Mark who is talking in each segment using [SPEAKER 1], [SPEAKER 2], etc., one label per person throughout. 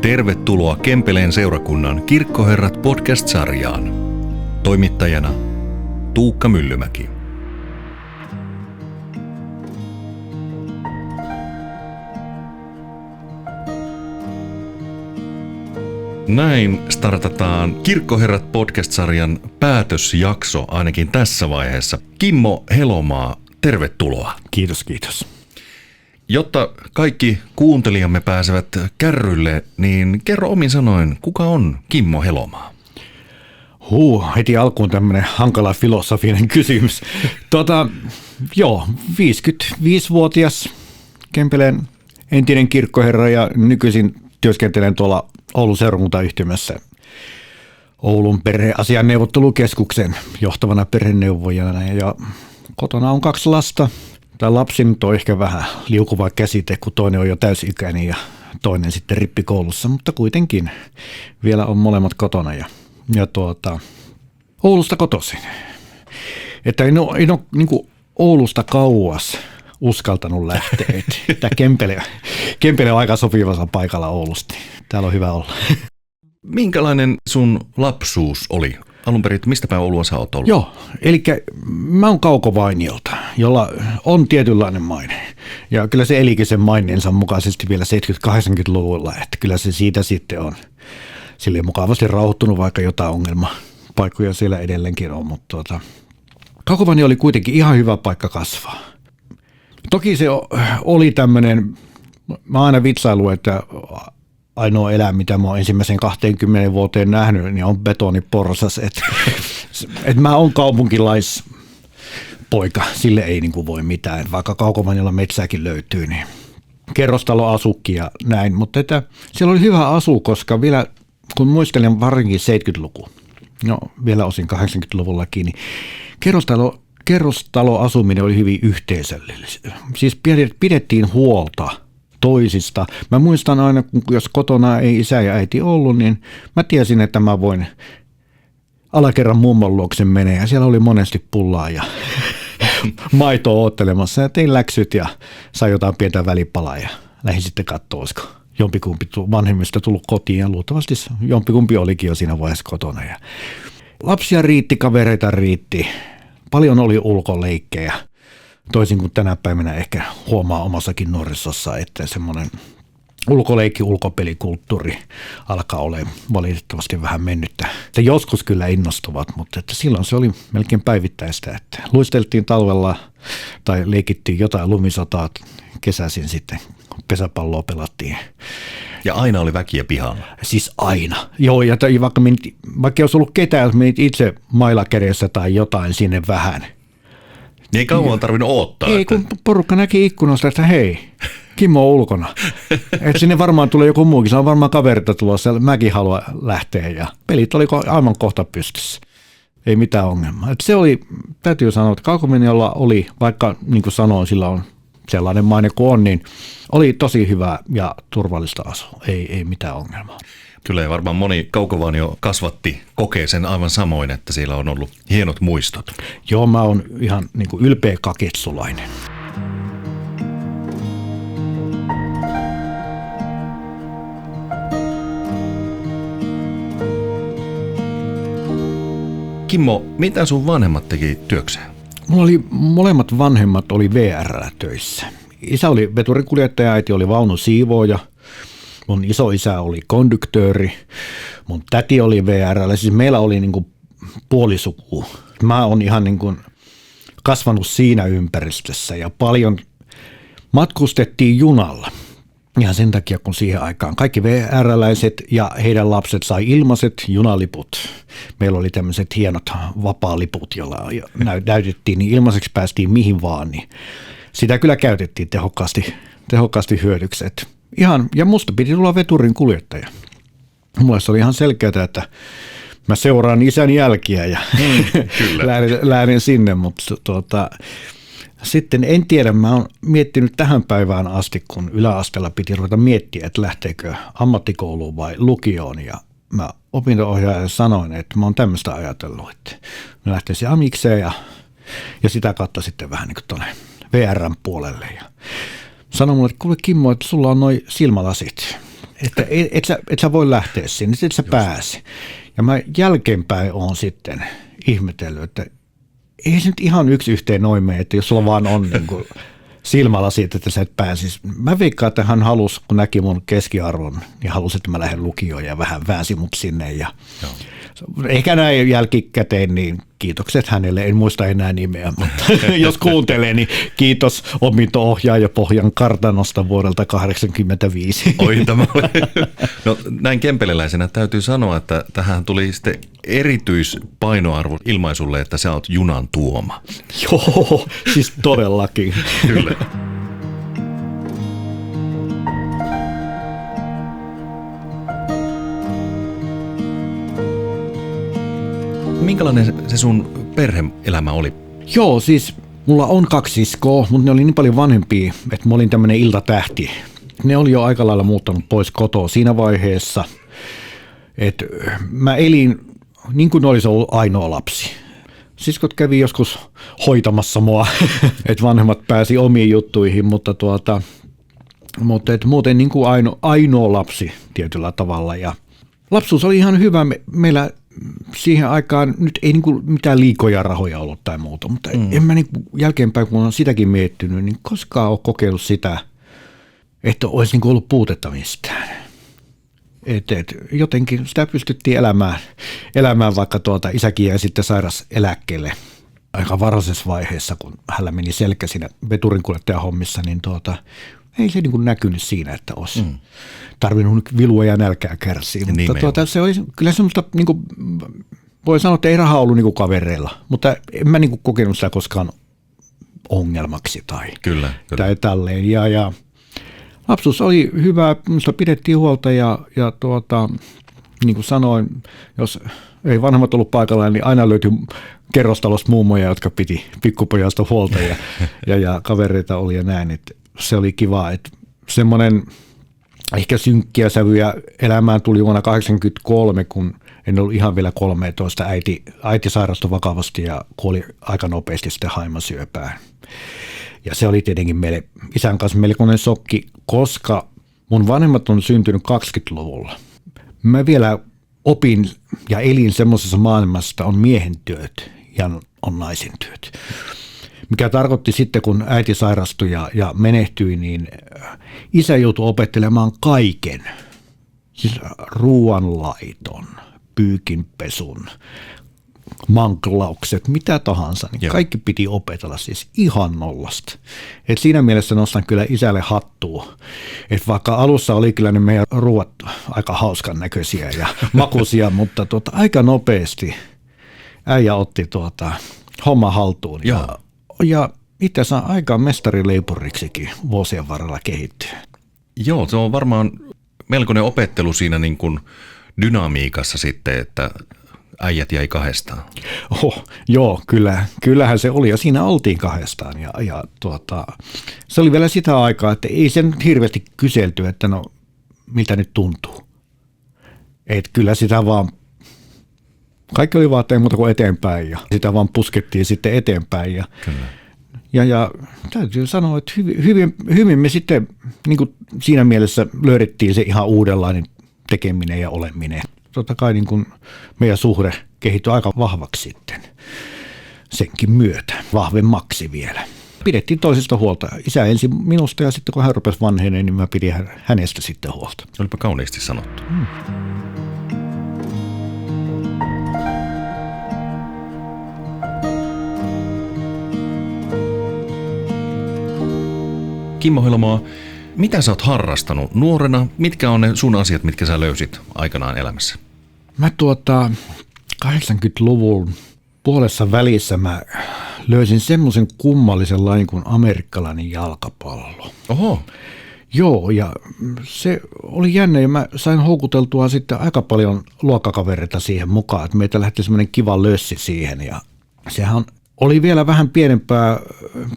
[SPEAKER 1] Tervetuloa Kempeleen seurakunnan Kirkkoherrat podcast-sarjaan. Toimittajana Tuukka Myllymäki. Näin startataan Kirkkoherrat podcast-sarjan päätösjakso ainakin tässä vaiheessa. Kimmo Helomaa, tervetuloa.
[SPEAKER 2] Kiitos, kiitos.
[SPEAKER 1] Jotta kaikki kuuntelijamme pääsevät kärrylle, niin kerro omin sanoin, kuka on Kimmo Helomaa?
[SPEAKER 2] Heti alkuun tämmöinen hankala filosofinen kysymys. 55-vuotias Kempeleen entinen kirkkoherra ja nykyisin työskentelen tuolla Oulun seurakuntayhtymässä Oulun perheasian neuvottelukeskuksen johtavana perheneuvojana. Ja kotona on 2 lasta. Tämä lapsi nyt on ehkä vähän liukuva käsite, kun toinen on jo täysikäinen ja toinen sitten rippikoulussa, mutta kuitenkin vielä on molemmat kotona ja Oulusta kotoisin. Että en ole niin kuin Oulusta kauas uskaltanut lähteä. Tämä Kempele on aika sopivassa paikalla Oulusta. Täällä on hyvä olla.
[SPEAKER 1] Minkälainen sun lapsuus oli? Alun perin, mistä päin Oulua sä oot ollut?
[SPEAKER 2] Joo, eli mä oon Kaukovainiolta, jolla on tietynlainen maine. Ja kyllä se elikin sen maineensa mukaisesti vielä 70-80-luvulla, että kyllä se siitä sitten on silleen mukavasti rauhoittunut, vaikka jotain ongelmapaikkoja siellä edelleenkin on. Mutta Kaukovainio oli kuitenkin ihan hyvä paikka kasvaa. Toki se oli tämmöinen, mä aina vitsailu, että ainoa eläin, mitä mä oon ensimmäisen 20 vuoteen nähnyt, niin on betoniporsas. Et mä oon kaupunkilaispoika, sille ei niin kuin voi mitään. Vaikka Kaukovainiolla metsääkin löytyy, niin kerrostaloasukki ja näin. Mutta että siellä oli hyvä asu, koska vielä, kun muistelen varsinkin 70-luku, no vielä osin 80-luvullakin, niin kerrostaloasuminen oli hyvin yhteisöllistä. Siis pidettiin huolta toisista. Mä muistan aina, jos kotona ei isä ja äiti ollut, niin mä tiesin, että mä voin alakerran mummon luokse menee. Ja siellä oli monesti pullaa ja maitoa oottelemassa. Ja tein läksyt ja sai jotain pientä välipalaa ja lähdin sitten katsoa, olisiko jompikumpi vanhemmista tullut kotiin. Ja luultavasti jompikumpi olikin jo siinä vaiheessa kotona. Ja lapsia riitti, kavereita riitti. Paljon oli ulkoleikkejä. Toisin kuin tänä päivänä ehkä huomaa omassakin nuorisossa, että semmoinen ulkoleikki, ulkopelikulttuuri alkaa olemaan valitettavasti vähän mennyttä. Että joskus kyllä innostuvat, mutta että silloin se oli melkein päivittäistä, että luisteltiin talvella tai leikittiin jotain lumisotaa, kesäisin sitten pesäpalloa pelattiin.
[SPEAKER 1] Ja aina oli väkiä pihalla.
[SPEAKER 2] Siis aina. Joo, ja vaikka ei olisi ollut ketään, jos menit itse mailakädessä tai jotain sinne vähän.
[SPEAKER 1] Niin ei kauan tarvinnut odottaa.
[SPEAKER 2] Ei, kun porukka näki ikkunasta, että hei, Kimmo on ulkona. Että sinne varmaan tulee joku muukin, se on varmaan kaverita tulossa, mäkin haluan lähteä ja pelit oli aivan kohta pystyssä. Ei mitään ongelmaa. Että se oli, täytyy sanoa, että Kaukovainiolla oli, vaikka niin kuin sanoin, sillä on sellainen maine kuin on, niin oli tosi hyvä ja turvallista asua. Ei mitään ongelmaa.
[SPEAKER 1] Kyllä ja varmaan moni Kaukovainio kasvatti kokee sen aivan samoin, että siellä on ollut hienot muistot.
[SPEAKER 2] Joo, mä oon ihan niin kuin ylpeä kaketsulainen.
[SPEAKER 1] Kimmo, mitä sun vanhemmat teki työkseen?
[SPEAKER 2] Mulla oli molemmat vanhemmat oli VR-töissä. Isä oli veturikuljettaja, äiti oli vaunusiivooja. Mun isoisä oli konduktööri, mun täti oli VR:llä, siis meillä oli niin kuin puolisukua. Mä oon ihan niin kuin kasvanut siinä ympäristössä ja paljon matkustettiin junalla. Ihan sen takia, kun siihen aikaan kaikki VR-läiset ja heidän lapset sai ilmaiset junaliput. Meillä oli tämmöiset hienot vapaaliput, joilla näytettiin, niin ilmaiseksi päästiin mihin vaan. Niin sitä kyllä käytettiin tehokkaasti hyödyksi. Ihan, ja musta piti tulla veturin kuljettaja. Mulle se oli ihan selkeää, että mä seuraan isän jälkiä ja lähden sinne, mutta sitten en tiedä, mä oon miettinyt tähän päivään asti, kun yläasteella piti ruveta miettiä, että lähteekö ammattikouluun vai lukioon ja mä opinto-ohjaajalle sanoin, että mä oon tämmöistä ajatellut, että mä lähtisin amikseen ja sitä kautta sitten vähän niin kuin tuonne VR:n puolelle ja sanoi mulle, että kuule Kimmo, että sulla on noi silmälasit. että et sä voi lähteä sinne, et sä pääse. Ja mä jälkeenpäin oon sitten ihmetellyt, että ei se nyt ihan yksi yhteen noin mene, että jos sulla vaan on niin kuin silmällä siitä, että sä et pääsisi. Mä veikkaan, että hän halusi, kun näki mun keskiarvon, niin halusi, että mä lähden lukioon ja vähän väänsi mut sinne. Ja ehkä näin jälkikäteen, niin kiitokset hänelle. En muista enää nimeä, mutta jos kuuntelee, niin kiitos opinto-ohjaaja Pohjan kartanosta vuodelta 1985.
[SPEAKER 1] Oi, tämä oli. No näin kempeleläisenä täytyy sanoa, että tähän tuli sitten erityispainoarvo ilmaisulle, että sä oot junan tuoma.
[SPEAKER 2] Joo, siis todellakin.
[SPEAKER 1] Kyllä. Minkälainen se sun perhe-elämä oli?
[SPEAKER 2] Joo, siis mulla on 2 siskoa, mutta ne oli niin paljon vanhempia, että mä olin tämmöinen iltatähti. Ne oli jo aika lailla muuttanut pois kotoa siinä vaiheessa, että mä elin niin kuin olisi ollut ainoa lapsi. Siskot kävi joskus hoitamassa mua, että vanhemmat pääsi omiin juttuihin, mutta muuten niin kuin ainoa lapsi tietyllä tavalla. Ja lapsuus oli ihan hyvä. Meillä siihen aikaan nyt ei niin kuin mitään liikoja rahoja ollut tai muuta, mutta en mä niin jälkeenpäin, kun olen sitäkin miettinyt, niin koskaan ole kokeillut sitä, että olisi niin kuin ollut puutetta mistään. Jotenkin sitä pystyttiin elämään vaikka isäkin jäi sitten sairas eläkkeelle aika varhaisessa vaiheessa, kun hänellä meni selkä siinä veturinkuljettajan hommissa, niin ei se niin kuin näkynyt siinä, että olisi tarvinnut vilua ja nälkää kärsiä.
[SPEAKER 1] Niin
[SPEAKER 2] mutta se oli kyllä semmoista, niin kuin, voi sanoa, että ei rahaa ollut niin kuin kavereilla, mutta en mä niin kuin kokenut sitä koskaan ongelmaksi tai tälleen. Ja lapsuus oli hyvä, minusta pidettiin huolta ja niin kuin sanoin, jos ei vanhemmat ollut paikalla, niin aina löytyi kerrostalosta mummoja, jotka piti pikkupojasta huolta ja kavereita oli ja näin. Että se oli kiva, että semmoinen ehkä synkkiä sävyjä elämään tuli vuonna 1983, kun en ollut ihan vielä 13. Äiti sairastui vakavasti ja kuoli aika nopeasti sitten haimasyöpään. Ja se oli tietenkin meille isän kanssa melkoinen shokki, koska mun vanhemmat on syntynyt 20-luvulla. Mä vielä opin ja elin semmoisessa maailmassa, että on miehen työt ja on naisen työt. Mikä tarkoitti sitten, kun äiti sairastui ja menehtyi, niin isä joutui opettelemaan kaiken. Siis ruoanlaiton, pyykinpesun, manklaukset, mitä tahansa, niin kaikki piti opetella siis ihan nollasta. Et siinä mielessä nostan kyllä isälle hattua. Et vaikka alussa oli kyllä ne meidän ruuat aika hauskan näköisiä ja makuisia, mutta aika nopeasti äijä otti homma haltuun. Ja itse asiassa aikaan mestarileipuriksikin vuosien varrella kehittyy.
[SPEAKER 1] Joo, se on varmaan melkoinen opettelu siinä niin kuin dynamiikassa sitten, että äijät jäi kahdestaan.
[SPEAKER 2] Joo, kyllähän se oli ja siinä oltiin kahdestaan ja se oli vielä sitä aikaa, että ei sen hirveästi kyselty, että no miltä nyt tuntuu. Että kyllä sitä vaan, kaikki oli vaan ei muuta kuin eteenpäin ja sitä vaan puskettiin sitten eteenpäin ja täytyy sanoa, että hyvin me sitten niin kuin siinä mielessä löydettiin se ihan uudenlainen tekeminen ja oleminen. Totta kai niin kuin meidän suhde kehittyi aika vahvaksi sitten senkin myötä, vahvemmaksi vielä. Pidettiin toisesta huolta. Isä ensin minusta ja sitten kun hän rupesi vanheneen, niin mä pidin hänestä sitten huolta.
[SPEAKER 1] Olipa kauniisti sanottu. Kimmo Helmoa, mitä sä oot harrastanut nuorena? Mitkä on ne sun asiat, mitkä sä löysit aikanaan elämässä?
[SPEAKER 2] Mä 80-luvun puolessa välissä mä löysin semmoisen kummallisen lajin kuin amerikkalainen jalkapallo.
[SPEAKER 1] Oho.
[SPEAKER 2] Joo, ja se oli jännä ja mä sain houkuteltua sitten aika paljon luokkakavereita siihen mukaan, että meitä lähti semmoinen kiva lössi siihen ja sehän oli vielä vähän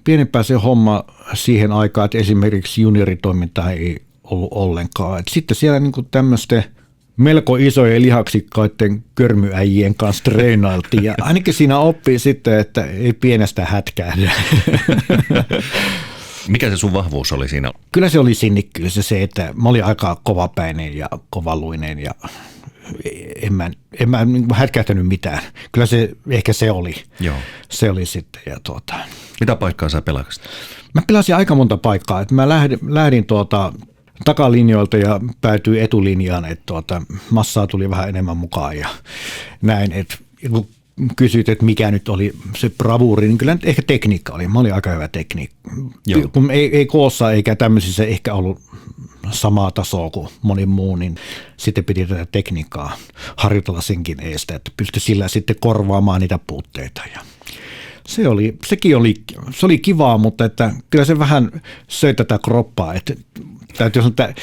[SPEAKER 2] pienempää se homma siihen aikaan, että esimerkiksi junioritoiminta ei ollut ollenkaan. Et sitten siellä niinku tämmöisten melko isojen lihaksikkaiden körmyäjien kanssa treenailtiin ja ainakin siinä oppii sitten, että ei pienestä hätkää.
[SPEAKER 1] Mikä se sun vahvuus oli siinä?
[SPEAKER 2] Kyllä se oli sinnikkyys ja se, että mä olin aika kovapäinen ja kovaluinen ja en mä hätkähtänyt mitään. Kyllä ehkä se oli.
[SPEAKER 1] Joo.
[SPEAKER 2] Se oli sitten. Ja
[SPEAKER 1] Mitä paikkaa sä pelasit?
[SPEAKER 2] Mä pelasin aika monta paikkaa. Että mä lähdin takalinjoilta ja päätyin etulinjaan, että massaa tuli vähän enemmän mukaan ja näin, että kun kysyit, että mikä nyt oli se bravuuri, niin kyllä nyt ehkä tekniikka oli. Mä olin aika hyvä tekniikka. Kun ei koossa eikä tämmöisissä ehkä ollut samaa tasoa kuin moni muu, niin sitten piti tätä tekniikkaa harjoitella senkin eestä, että pystyi sillä sitten korvaamaan niitä puutteita. Ja se oli kivaa, mutta että kyllä se vähän söi tätä kroppaa. Että täytyy sanoa, että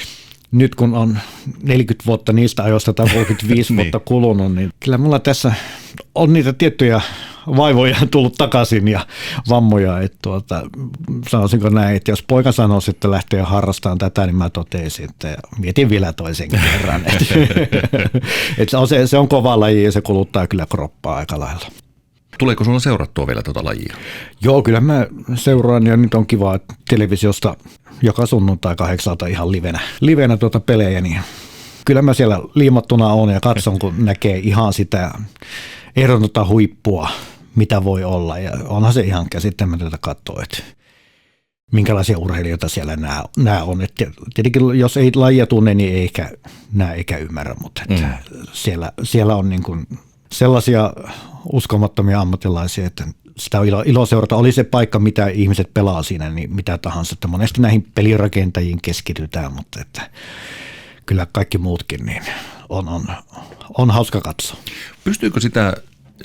[SPEAKER 2] nyt kun on 40 vuotta niistä ajoista tai 35 vuotta kulunut, niin kyllä mulla tässä on niitä tiettyjä vaivoja tullut takaisin ja vammoja. Että sanoisinko näin, että jos poika sanoisi, että lähtee harrastamaan tätä, niin mä totesin, että mietin vielä toisen kerran. Että se on kova laji ja se kuluttaa kyllä kroppaa aika lailla.
[SPEAKER 1] Tuleeko sulla seurattua vielä tuota lajia?
[SPEAKER 2] Joo, kyllä mä seuraan ja nyt on kiva, että televisiosta joka sunnuntai 8 ihan livenä pelejä, niin kyllä mä siellä liimattuna on ja katson, kun näkee ihan sitä ehdotonta huippua, mitä voi olla. Ja onhan se ihan käsittämätöntä katsoa, että minkälaisia urheilijoita siellä nämä on. Et tietenkin jos ei lajia tunne, niin ei ehkä näe eikä ymmärrä, mutta siellä on niin kuin sellaisia uskomattomia ammattilaisia, että sitä on ilo seurata. Oli se paikka, mitä ihmiset pelaa siinä, niin mitä tahansa. Että monesti näihin pelirakentajiin keskitytään, mutta että kyllä kaikki muutkin niin on hauska katsoa.
[SPEAKER 1] Pystyykö sitä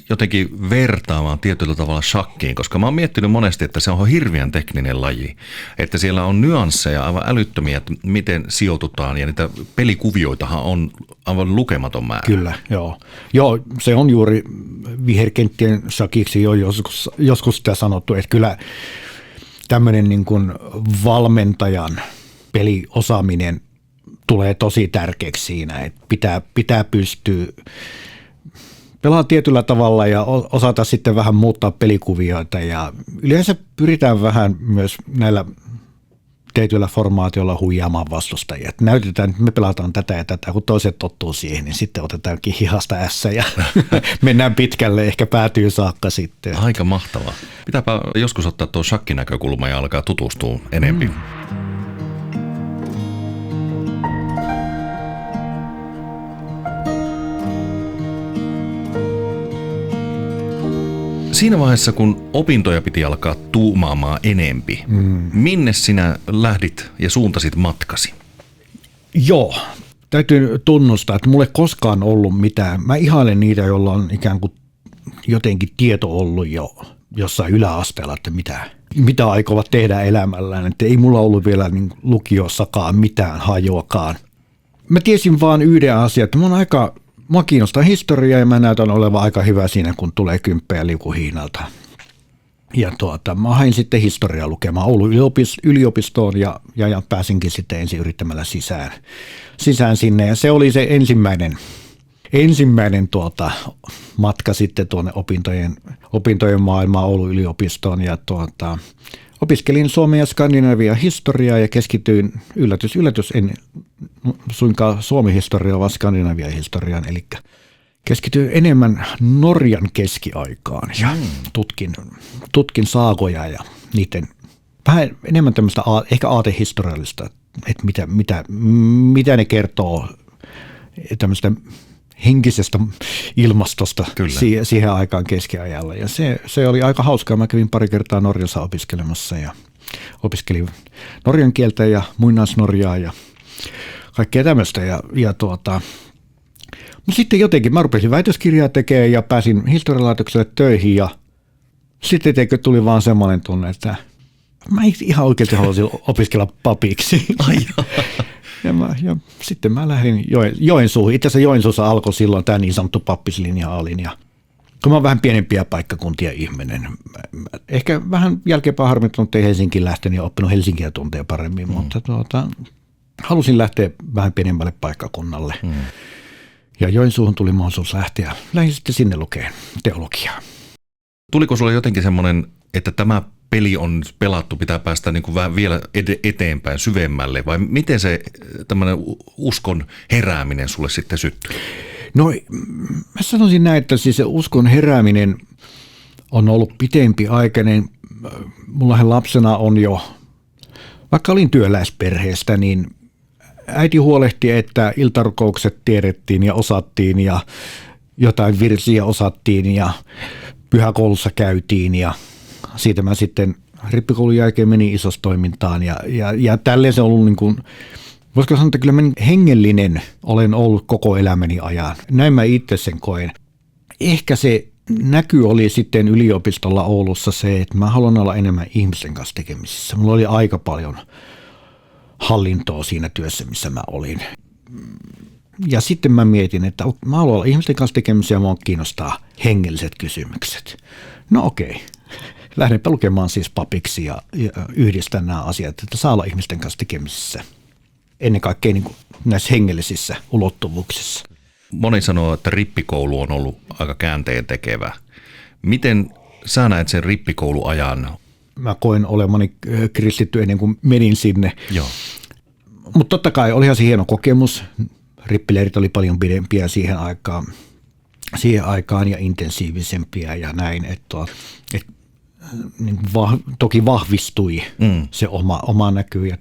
[SPEAKER 1] jotenkin vertaamaan tietyllä tavalla shakkiin, koska mä oon miettinyt monesti, että se on hirveän tekninen laji, että siellä on nyansseja aivan älyttömiä, että miten sijoitutaan ja niitä pelikuvioitahan on aivan lukematon määrä.
[SPEAKER 2] Kyllä, joo. Joo, se on juuri viherkenttien shakiksi jo joskus sitä sanottu, että kyllä tämmöinen niin kuin valmentajan peliosaaminen tulee tosi tärkeäksi siinä, että pitää pystyä pelaa tietyllä tavalla ja osata sitten vähän muuttaa pelikuvioita ja yleensä pyritään vähän myös näillä tietyillä formaatioilla huijaamaan vastustajia. Että näytetään, että me pelataan tätä ja tätä, kun toiset tottuu siihen, niin sitten otetaankin hihasta ässä ja mennään pitkälle, ehkä päätyy saakka sitten.
[SPEAKER 1] Aika mahtavaa. Pitääpä joskus ottaa tuo shakkinäkökulma ja alkaa tutustua enemmän. Siinä vaiheessa, kun opintoja piti alkaa tuumaamaan enempi, minne sinä lähdit ja suuntasit matkasi?
[SPEAKER 2] Joo, täytyy tunnustaa, että mulla ei koskaan ollut mitään. Mä ihailen niitä, joilla on ikään kuin jotenkin tieto ollut jo jossain yläasteella, että mitä aikovat tehdä elämällään. Että ei mulla ollut vielä niin lukiossakaan mitään hajoakaan. Mä tiesin vaan yhden asian, että mua kiinnostaa historia ja mä näytän olevan aika hyvä siinä, kun tulee kymppejä liukuhiinalta. Ja mä hain sitten historiaa lukemaan Oulun yliopistoon ja pääsinkin sitten ensin yrittämällä sisään sinne. Ja se oli se ensimmäinen matka sitten tuonne opintojen maailmaan Oulun yliopistoon. Ja opiskelin Suomen ja Skandinavian historiaa ja keskityin yllätys, en suinkaan Suomen historiaan, vaan Skandinavian historiaan, eli keskityin enemmän Norjan keskiaikaan ja tutkin saagoja ja niiden vähän enemmän tämmöistä ehkä aatehistoriallista, että mitä ne kertoo tämmöistä henkisestä ilmastosta siihen aikaan keskiajalla. Ja se oli aika hauskaa. Mä kävin pari kertaa Norjassa opiskelemassa ja opiskelin norjan kieltä ja muinaisnorjaa ja kaikkea tämmöistä. Mutta sitten jotenkin mä rupesin väitöskirjaa tekemään ja pääsin historialaitokselle töihin ja sitten tuli vaan semmoinen tunne, että mä ihan oikeasti haluaisin opiskella papiksi. Ja sitten mä lähdin Joensuuhun. Itse asiassa Joensuussa alkoi silloin tämä niin sanottu pappislinja alin. Ja kun mä oon vähän pienempiä paikkakuntia ihminen, ehkä vähän jälkeenpäin harmittanut, että ei Helsinkiin lähtenyt ja oppinut Helsinkiä tuntea paremmin, mutta halusin lähteä vähän pienemmälle paikkakunnalle. Ja Joensuuhun tuli mahdollisuus lähteä. Lähdin sitten sinne lukemaan teologiaa.
[SPEAKER 1] Tuliko sulle jotenkin semmoinen, että tämä peli on pelattu, pitää päästä niin kuin vähän vielä eteenpäin, syvemmälle, vai miten se tämmöinen uskon herääminen sulle sitten syttyi?
[SPEAKER 2] No mä sanoisin näin, että siis se uskon herääminen on ollut pitempiaikainen. Mullahan lapsena on jo, vaikka olin työläisperheestä, niin äiti huolehti, että iltarukoukset tiedettiin ja osattiin ja jotain virsiä osattiin ja pyhäkoulussa käytiin ja siitä mä sitten rippikoulun jälkeen menin isostoimintaan ja tälleen se on ollut niin kuin, voisiko sanoa, että kyllä mä hengellinen olen ollut koko elämäni ajan. Näin mä itse sen koen. Ehkä se näky oli sitten yliopistolla Oulussa se, että mä haluan olla enemmän ihmisten kanssa tekemisissä. Mulla oli aika paljon hallintoa siinä työssä, missä mä olin. Ja sitten mä mietin, että mä haluan olla ihmisten kanssa tekemisissä ja mua kiinnostaa hengelliset kysymykset. No okei. Lähdenpä lukemaan siis papiksi ja yhdistän nämä asiat, että saa olla ihmisten kanssa tekemisissä. Ennen kaikkea niin kuin näissä hengellisissä ulottuvuuksissa.
[SPEAKER 1] Moni sanoo, että rippikoulu on ollut aika käänteen tekevä. Miten sä näet sen rippikouluajan?
[SPEAKER 2] Mä koen olemani kristitty ennen kuin menin sinne.
[SPEAKER 1] Joo.
[SPEAKER 2] Mutta totta kai olihan se hieno kokemus. Rippileirit oli paljon pidempiä siihen aikaan ja intensiivisempiä ja näin. Toki vahvistui se oma näky ja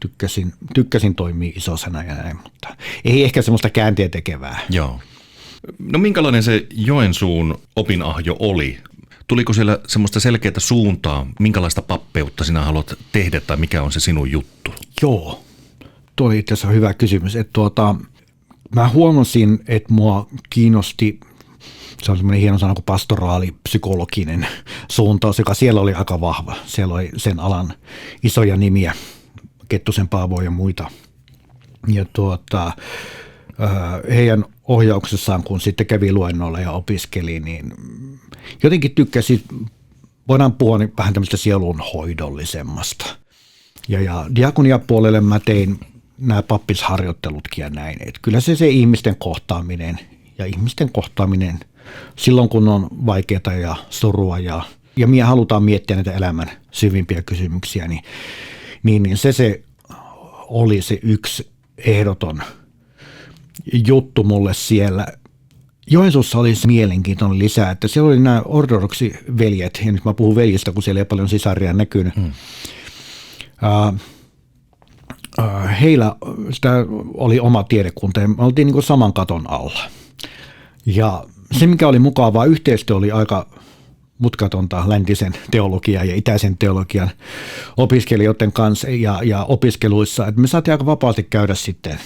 [SPEAKER 2] tykkäsin toimia isosana ja näin, mutta ei ehkä semmoista käänteen tekevää.
[SPEAKER 1] Joo. No minkälainen se Joensuun opinahjo oli? Tuliko siellä semmoista selkeää suuntaa, minkälaista pappeutta sinä haluat tehdä tai mikä on se sinun juttu?
[SPEAKER 2] Joo, tuo oli itse asiassa hyvä kysymys. Mä huomasin, että mua kiinnosti, se on semmoinen hieno sana kuin pastoraali-psykologinen suuntaus, joka siellä oli aika vahva. Siellä oli sen alan isoja nimiä, Kettusen Paavo ja muita. Ja heidän ohjauksessaan, kun sitten kävi luennoilla ja opiskeli, niin jotenkin tykkäsin, voidaan puhua vähän tämmöistä sielunhoidollisemmasta. Ja diakoniapuolelle mä tein nämä pappisharjoittelutkin ja näin. Että kyllä se ihmisten kohtaaminen silloin, kun on vaikeaa ja surua ja minä halutaan miettiä näitä elämän syvimpiä kysymyksiä, niin se oli se yksi ehdoton juttu mulle siellä. Joensuussa oli mielenkiintoinen lisää, että siellä oli nämä ortodoksiveljet, ja nyt mä puhun veljistä, kun siellä ei paljon sisaria näkynyt. Heillä sitä oli oma tiedekunta ja me oltiin niin kuin saman katon alla. Ja se, mikä oli mukavaa, yhteistyö oli aika mutkatonta läntisen teologian ja itäisen teologian opiskelijoiden kanssa ja opiskeluissa. Että me saatiin aika vapaasti käydä sitten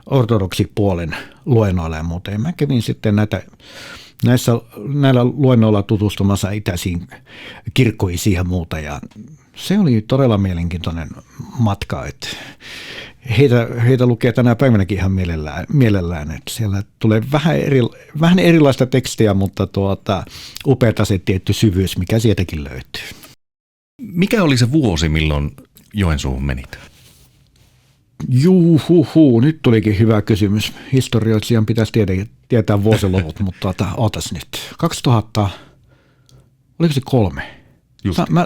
[SPEAKER 2] ortodoksipuolen luennoilla ja muuta. Ja mä kävin sitten näillä luennoilla tutustumassa itäisiin kirkkoisiin ja muuta. Ja se oli todella mielenkiintoinen matka, että heitä lukee tänä päivänäkin ihan mielellään, että siellä tulee vähän erilaista tekstiä, mutta upeata se tietty syvyys, mikä sieltäkin löytyy.
[SPEAKER 1] Mikä oli se vuosi, milloin Joensuuhun menit?
[SPEAKER 2] Nyt tulikin hyvä kysymys. Historioitsijan pitäisi tietää vuosiluvut, mutta ootas nyt. 2000, oliko se 3?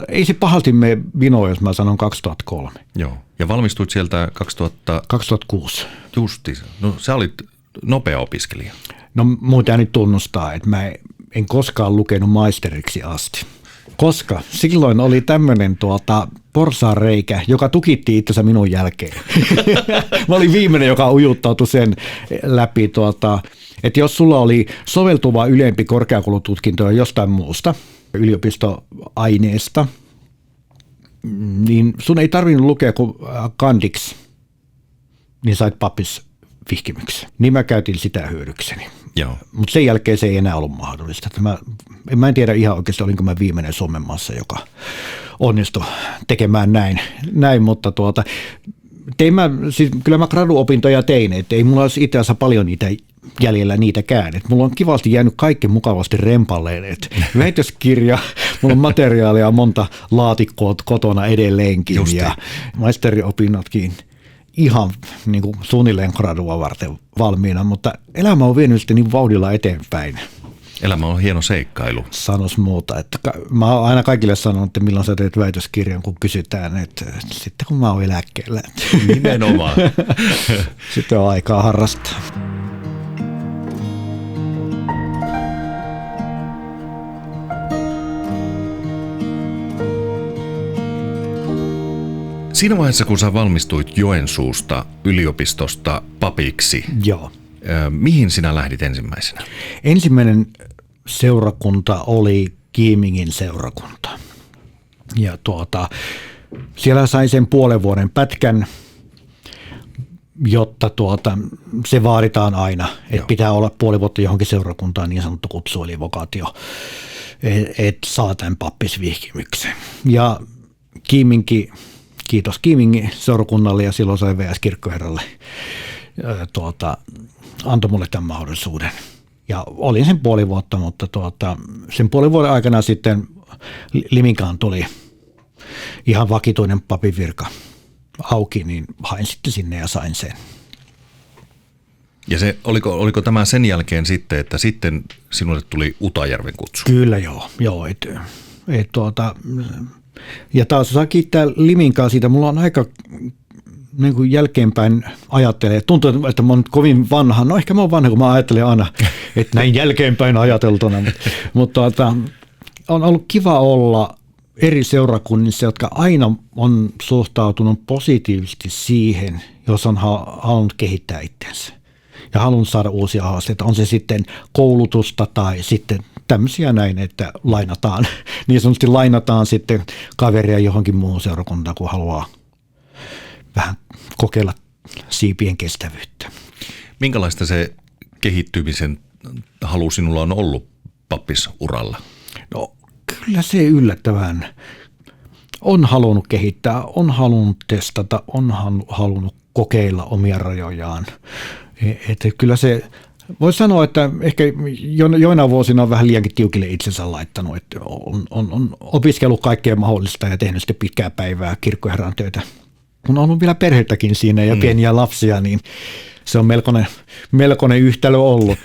[SPEAKER 2] Ei se pahalti mene vinoon, jos mä sanon 2003.
[SPEAKER 1] Joo, ja valmistuit sieltä
[SPEAKER 2] 2006.
[SPEAKER 1] Justiinsa. No sä olit nopea opiskelija.
[SPEAKER 2] No mun täytyy nyt tunnustaa, että mä en koskaan lukenut maisteriksi asti. Koska silloin oli tämmöinen porsaanreikä, joka tukitti itsensä minun jälkeen. Mä olin viimeinen, joka ujuttautui sen läpi. Että jos sulla oli soveltuva ylempi korkeakoulututkinto jostain muusta yliopistoaineesta, niin sun ei tarvinnut lukea kuin kandiksi, niin sait pappisvihkimyksen. Niin mä käytin sitä hyödykseni. Mutta sen jälkeen se ei enää ollut mahdollista. Mä en tiedä ihan oikeasti, olinko mä viimeinen Suomen maassa, joka onnistui tekemään näin mutta kyllä mä graduopintoja tein, että ei mulla olisi itse asiassa paljon niitä jäljellä niitäkään. Et mulla on kivasti jäänyt kaikki mukavasti rempalleen. Väitöskirja, mulla on materiaalia monta laatikkoa kotona edelleenkin. Justi. Ja maisteriopinnotkin ihan niin kuin suunnilleen gradua varten valmiina, mutta elämä on vienyt sitten niin vauhdilla eteenpäin.
[SPEAKER 1] Elämä on hieno seikkailu.
[SPEAKER 2] Sanois muuta. Että mä oon aina kaikille sanonut, että milloin sä teet väitöskirjan, kun kysytään, että sitten kun mä oon eläkkeellä.
[SPEAKER 1] Nimenomaan.
[SPEAKER 2] Sitten on aikaa harrastaa.
[SPEAKER 1] Siinä vaiheessa, kun sä valmistuit Joensuusta yliopistosta papiksi,
[SPEAKER 2] Joo.
[SPEAKER 1] Mihin sinä lähdit ensimmäisenä?
[SPEAKER 2] Ensimmäinen seurakunta oli Kiimingin seurakunta. Ja siellä sai sen puolen vuoden pätkän, jotta se vaaditaan aina, että pitää olla puoli vuotta johonkin seurakuntaan, niin sanottu kutsu eli vokaatio, että saa tämän pappisvihkimyksen. Ja kiitos Kiimingin seurakunnalle ja silloin sai VS-kirkkoherralle antoi mulle tämän mahdollisuuden. Ja olin sen puoli vuotta, mutta sen puolen vuoden aikana sitten Liminkaan tuli ihan vakituinen papin virka auki, niin hain sitten sinne ja sain sen.
[SPEAKER 1] Ja oliko tämä sen jälkeen sitten, että sitten sinulle tuli Utajärven kutsu?
[SPEAKER 2] Kyllä joo. Ja taas saa kiittää Liminkaa siitä. Mulla on aika niin kuin jälkeenpäin ajattelee. Tuntuu, että mä oon kovin vanha. No ehkä mä oon vanha, kun mä ajattelen aina, että näin jälkeenpäin ajateltuna. Mutta on ollut kiva olla eri seurakunnissa, jotka aina on suhtautunut positiivisesti siihen, jos on halunnut kehittää itsensä ja halunnut saada uusia haasteita. On se sitten koulutusta tai sitten tämmöisiä näin, että lainataan, niin sanotusti lainataan sitten kaveria johonkin muuhun seurakuntaan, kun haluaa vähän kokeilla siipien kestävyyttä.
[SPEAKER 1] Minkälaista se kehittymisen halu sinulla on ollut pappisuralla?
[SPEAKER 2] No kyllä se yllättävän on halunnut kehittää, on halunnut testata, on halunnut kokeilla omia rajojaan. Että kyllä se, voisi sanoa, että ehkä joina vuosina on vähän liiankin tiukille itsensä laittanut, että on opiskellut kaikkea mahdollista ja tehnyt sitten pitkää päivää kirkkoherran töitä. Kun on ollut vielä perhettäkin siinä ja pieniä lapsia, niin se on melkoinen yhtälö ollut,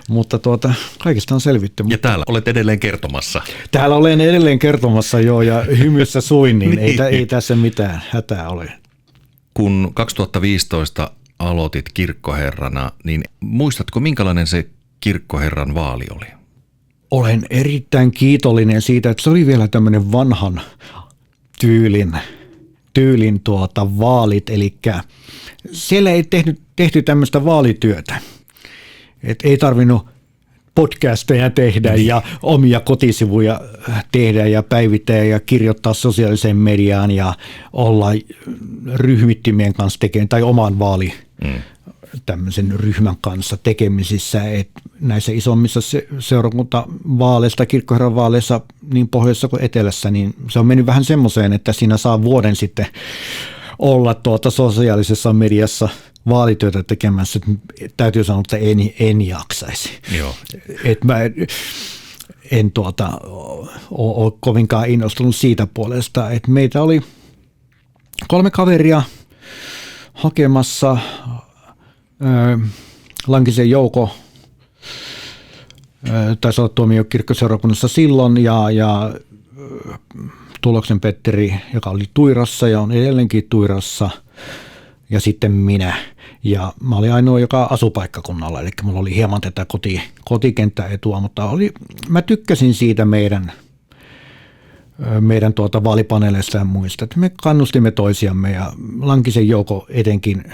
[SPEAKER 2] mutta kaikista on selvitty.
[SPEAKER 1] Ja täällä olet edelleen kertomassa.
[SPEAKER 2] Täällä olen edelleen kertomassa joo ja hymyssä suin, niin ei tässä mitään hätää ole.
[SPEAKER 1] Kun 2015 aloitit kirkkoherrana, niin muistatko minkälainen se kirkkoherran vaali oli?
[SPEAKER 2] Olen erittäin kiitollinen siitä, että se oli vielä tämmöinen vanhan tyylin vaalit, eli siellä ei tehty tämmöistä vaalityötä, että ei tarvinnut podcasteja tehdä ja omia kotisivuja tehdä ja päivittää ja kirjoittaa sosiaaliseen mediaan ja olla ryhmittymien kanssa tekemään tai oman tämmöisen ryhmän kanssa tekemisissä, että näissä isommissa seurakuntavaaleissa, kirkkoherran vaaleissa niin pohjoisessa kuin etelässä, niin se on mennyt vähän semmoiseen, että siinä saa vuoden sitten olla sosiaalisessa mediassa vaalityötä tekemässä. Täytyy sanoa, että en jaksaisi.
[SPEAKER 1] Joo.
[SPEAKER 2] Et mä en ole kovinkaan innostunut siitä puolesta, että meitä oli 3 kaveria hakemassa. Lankisen Jouko taisi olla tuomiokirkkoseurakunnassa silloin ja Tuloksen Petteri, joka oli Tuirassa ja on edelleenkin Tuirassa ja sitten minä. Ja mä olin ainoa, joka asui paikkakunnalla, eli mulla oli hieman tätä kotikenttäetua, mutta mä tykkäsin siitä meidän vaalipaneeleista ja muista, että me kannustimme toisiamme ja Lankisen Jouko etenkin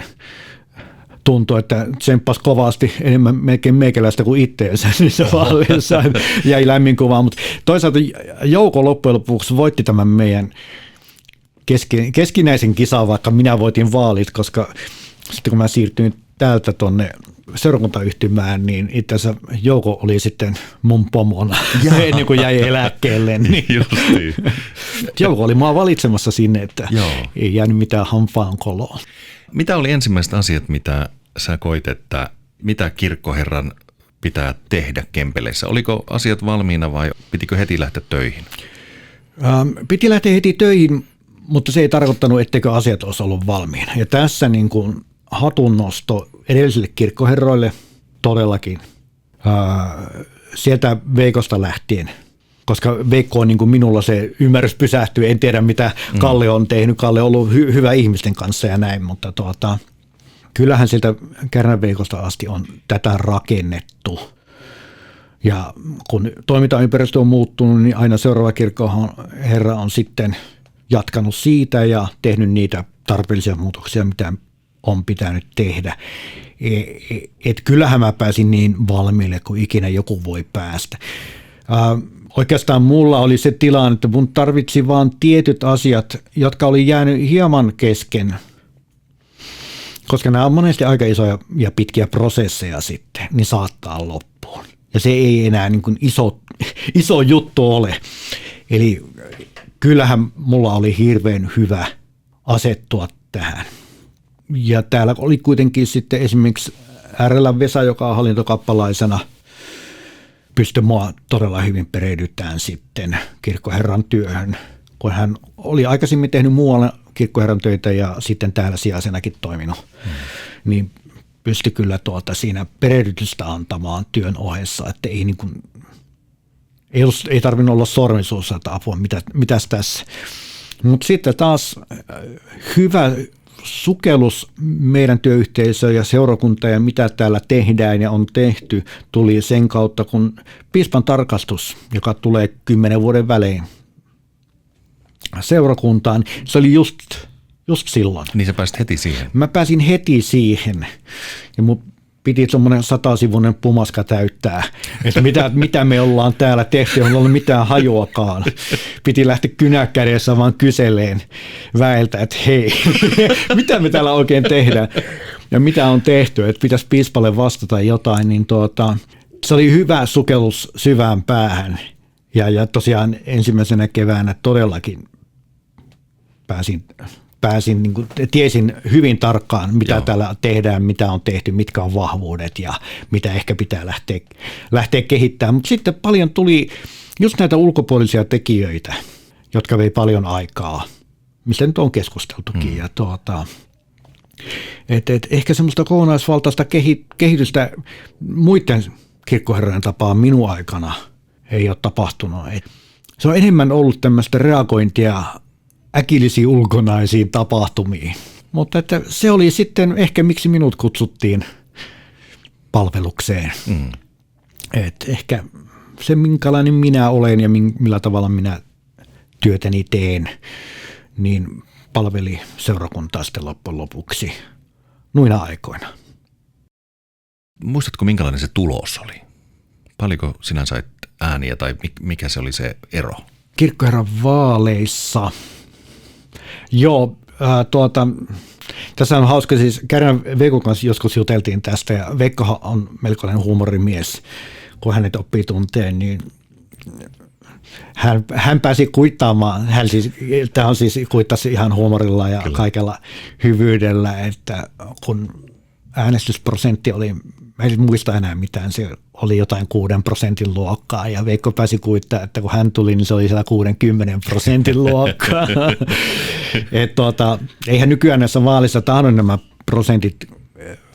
[SPEAKER 2] tuntui, että tsemppasi kovasti enemmän melkein meikäläistä kuin itteensä niissä vaaleissa. Jäi lämmin kuvaa, mutta toisaalta Jouko loppujen lopuksi voitti tämän meidän keskinäisen kisan, vaikka minä voitin vaalit, koska sitten kun mä siirtyin täältä tuonne seurakuntayhtymään, niin itse asiassa Jouko oli sitten mun pomona ennen kuin jäi eläkkeelle. Niin. Jouko oli mua valitsemassa sinne, että ei jäänyt mitään hampaan koloon.
[SPEAKER 1] Mitä oli ensimmäiset asiat, mitä sä koit, että mitä kirkkoherran pitää tehdä Kempeleissä? Oliko asiat valmiina vai pitikö heti lähteä töihin?
[SPEAKER 2] Piti lähteä heti töihin, mutta se ei tarkoittanut, etteikö asiat olisi ollut valmiina. Ja tässä niin kuin hatunnosto edellisille kirkkoherroille todellakin sieltä Veikosta lähtien, koska Veikko on niin kuin minulla se ymmärrys pysähtyy. En tiedä, mitä Kalle on tehnyt. Kalle on ollut hyvä ihmisten kanssa ja näin, mutta kyllähän sieltä Kärnän Veikosta asti on tätä rakennettu. Ja kun toimintaympäristö on muuttunut, niin aina seuraava kirkkoherra on sitten jatkanut siitä ja tehnyt niitä tarpeellisia muutoksia, mitä on pitänyt tehdä. Et kyllähän mä pääsin niin valmiille, kuin ikinä joku voi päästä. Oikeastaan mulla oli se tilanne, että mun tarvitsi vaan tietyt asiat, jotka oli jäänyt hieman kesken, koska nämä on monesti aika isoja ja pitkiä prosesseja sitten, niin saattaa loppuun. Ja se ei enää niin kuin iso juttu ole. Eli kyllähän mulla oli hirveän hyvä asettua tähän. Ja täällä oli kuitenkin sitten esimerkiksi RL Vesa, joka on hallintokappalaisena, pystyi mua todella hyvin perehdyttämään sitten kirkkoherran työhön, kun hän oli aikaisemmin tehnyt muualla kirkkoherran töitä ja sitten täällä sijaisenakin toiminut. Niin pystyi kyllä siinä perehdytystä antamaan työn ohessa, että ei tarvinnut olla sormisuussa, että apua, mitäs tässä. Mutta sitten taas hyvä sukellus meidän työyhteisöön ja seurakuntaan ja mitä täällä tehdään ja on tehty, tuli sen kautta, kun piispan tarkastus, joka tulee 10 vuoden välein seurakuntaan, se oli just silloin.
[SPEAKER 1] Niin sä pääsit heti siihen?
[SPEAKER 2] Mä pääsin heti siihen ja mun piti semmoinen 100-sivuinen pumaska täyttää, että mitä me ollaan täällä tehty, ei ollut mitään hajuakaan. Piti lähteä kynäkädessä vaan kyseleen väeltä, että hei, mitä me täällä oikein tehdään ja mitä on tehty, että pitäisi piispalle vastata jotain, niin se oli hyvä sukellus syvään päähän. Ja tosiaan ensimmäisenä keväänä todellakin pääsin niin kuin, tiesin hyvin tarkkaan, mitä täällä tehdään, mitä on tehty, mitkä on vahvuudet ja mitä ehkä pitää lähteä kehittämään. Mutta sitten paljon tuli just näitä ulkopuolisia tekijöitä, jotka vei paljon aikaa, mistä nyt on keskusteltukin. Ja ehkä semmoista kokonaisvaltaista kehitystä muiden kirkkoherrojen tapaa minun aikana ei ole tapahtunut. Se on enemmän ollut tämmöistä reagointia äkillisiin ulkonaisiin tapahtumiin. Mutta että se oli sitten ehkä miksi minut kutsuttiin palvelukseen. Et ehkä se minkälainen minä olen ja millä tavalla minä työtäni teen, niin palveli seurakuntaa sitten loppujen lopuksi noina aikoina.
[SPEAKER 1] Muistatko minkälainen se tulos oli? Paljonko sinä sait ääniä tai mikä se oli se ero?
[SPEAKER 2] Kirkkoherran vaaleissa. Joo, tässä on hauska, siis Kärnän Veikon kanssa joskus juteltiin tästä ja Veikkohan on melkoinen huumorimies, kun hänet oppii tunteen, niin hän pääsi kuittaamaan, tämä on siis kuittasi ihan huumorilla ja Kyllä. kaikella hyvyydellä, että kun äänestysprosentti oli, en muista enää mitään, se oli jotain 6% luokkaa ja Veikko pääsi kuittaa, että kun hän tuli, niin se oli 60% luokkaa. Eihän nykyään näissä vaalissa tahdo nämä prosentit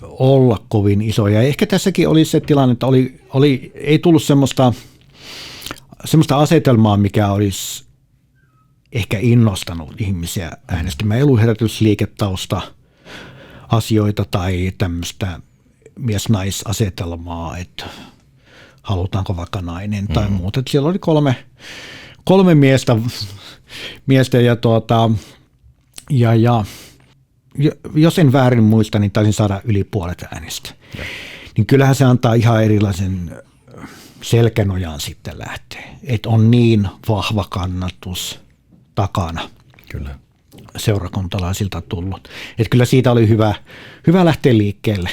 [SPEAKER 2] olla kovin isoja. Ehkä tässäkin oli se tilanne, että ei tullut semmoista asetelmaa, mikä olisi ehkä innostanut ihmisiä äänestämään. Ei ollut herätysliiketausta asioita tai tämmöistä mies-naisasetelmaa, että halutaanko vaikka nainen tai muuta. Siellä oli kolme miestä ja jos en väärin muista, niin taisin saada yli puolet äänistä. Niin kyllähän se antaa ihan erilaisen selkänojan sitten lähteä, että on niin vahva kannatus takana. Kyllä. Seurakuntalaisilta tullut. Että kyllä siitä oli hyvä lähteä liikkeelle.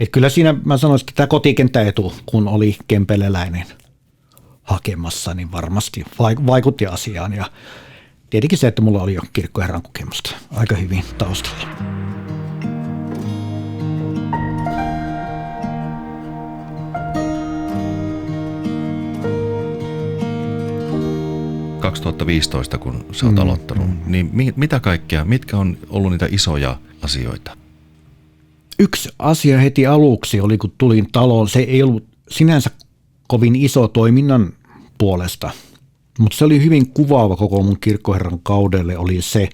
[SPEAKER 2] Että kyllä siinä mä sanoisin, että tämä kotikenttäetu, kun oli kempeleläinen hakemassa, niin varmasti vaikutti asiaan. Ja tietenkin se, että mulla oli jo kirkkoherran kokemusta aika hyvin taustalla.
[SPEAKER 1] – 2015, kun sä oot aloittanut, niin mitä kaikkea, mitkä on ollut niitä isoja asioita?
[SPEAKER 2] Yksi asia heti aluksi oli, kun tulin taloon, se ei ollut sinänsä kovin iso toiminnan puolesta, mutta se oli hyvin kuvaava koko mun kirkkoherran kaudelle, oli se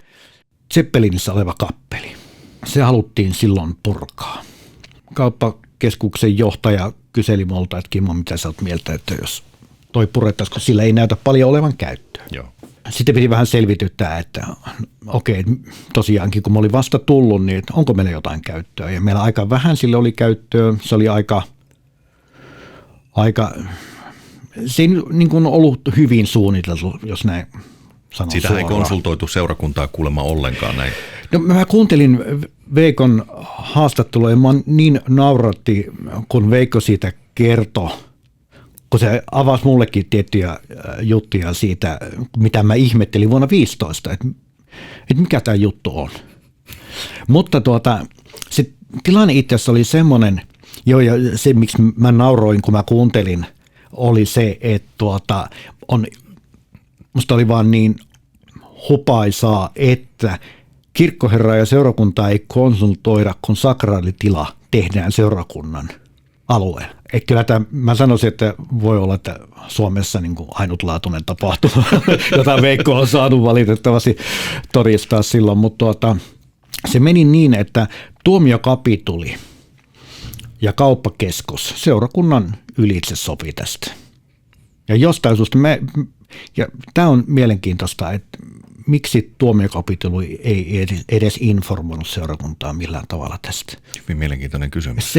[SPEAKER 2] Zeppelinissä oleva kappeli. Se haluttiin silloin purkaa. Kauppakeskuksen johtaja kyseli multa, että Kimmo, mitä sä oot mieltä, että jos toi purettaisiin, kun sillä ei näytä paljon olevan käyttöä.
[SPEAKER 1] Joo.
[SPEAKER 2] Sitten piti vähän selvityttää, että okei, tosiaankin kun mä olin vasta tullut, niin onko meillä jotain käyttöä. Ja meillä aika vähän sille oli käyttöä. Se oli aika se ei niin kuin ollut hyvin suunniteltu, jos näin sanon
[SPEAKER 1] Sitä
[SPEAKER 2] suoraan.
[SPEAKER 1] ei konsultoitu seurakuntaa kuulemma ollenkaan näin.
[SPEAKER 2] No, mä kuuntelin Veikon haastattelua ja mä niin nauratti, kun Veikko siitä kertoi, kun se avasi mullekin tiettyjä juttuja siitä, mitä mä ihmettelin vuonna 2015, että mikä tämä juttu on. Mutta se tilanne itse asiassa oli semmoinen, ja se miksi mä nauroin, kun mä kuuntelin, oli se, että musta oli vaan niin hupaisaa, että kirkkoherraa ja seurakuntaa ei konsultoida, kun sakraalitila tehdään seurakunnan alueella. Että kyllä mä sanoisin, että voi olla, että Suomessa niin kuin ainutlaatuinen tapahtuma, jota Veikko on saanut valitettavasti todistaa silloin, mutta se meni niin, että tuomiokapituli ja kauppakeskus seurakunnan ylitse sopi tästä. Ja jostain syystä tämä on mielenkiintoista, että miksi tuomiokapituli ei edes informoinut seurakuntaa millään tavalla tästä.
[SPEAKER 1] Hyvin mielenkiintoinen kysymys.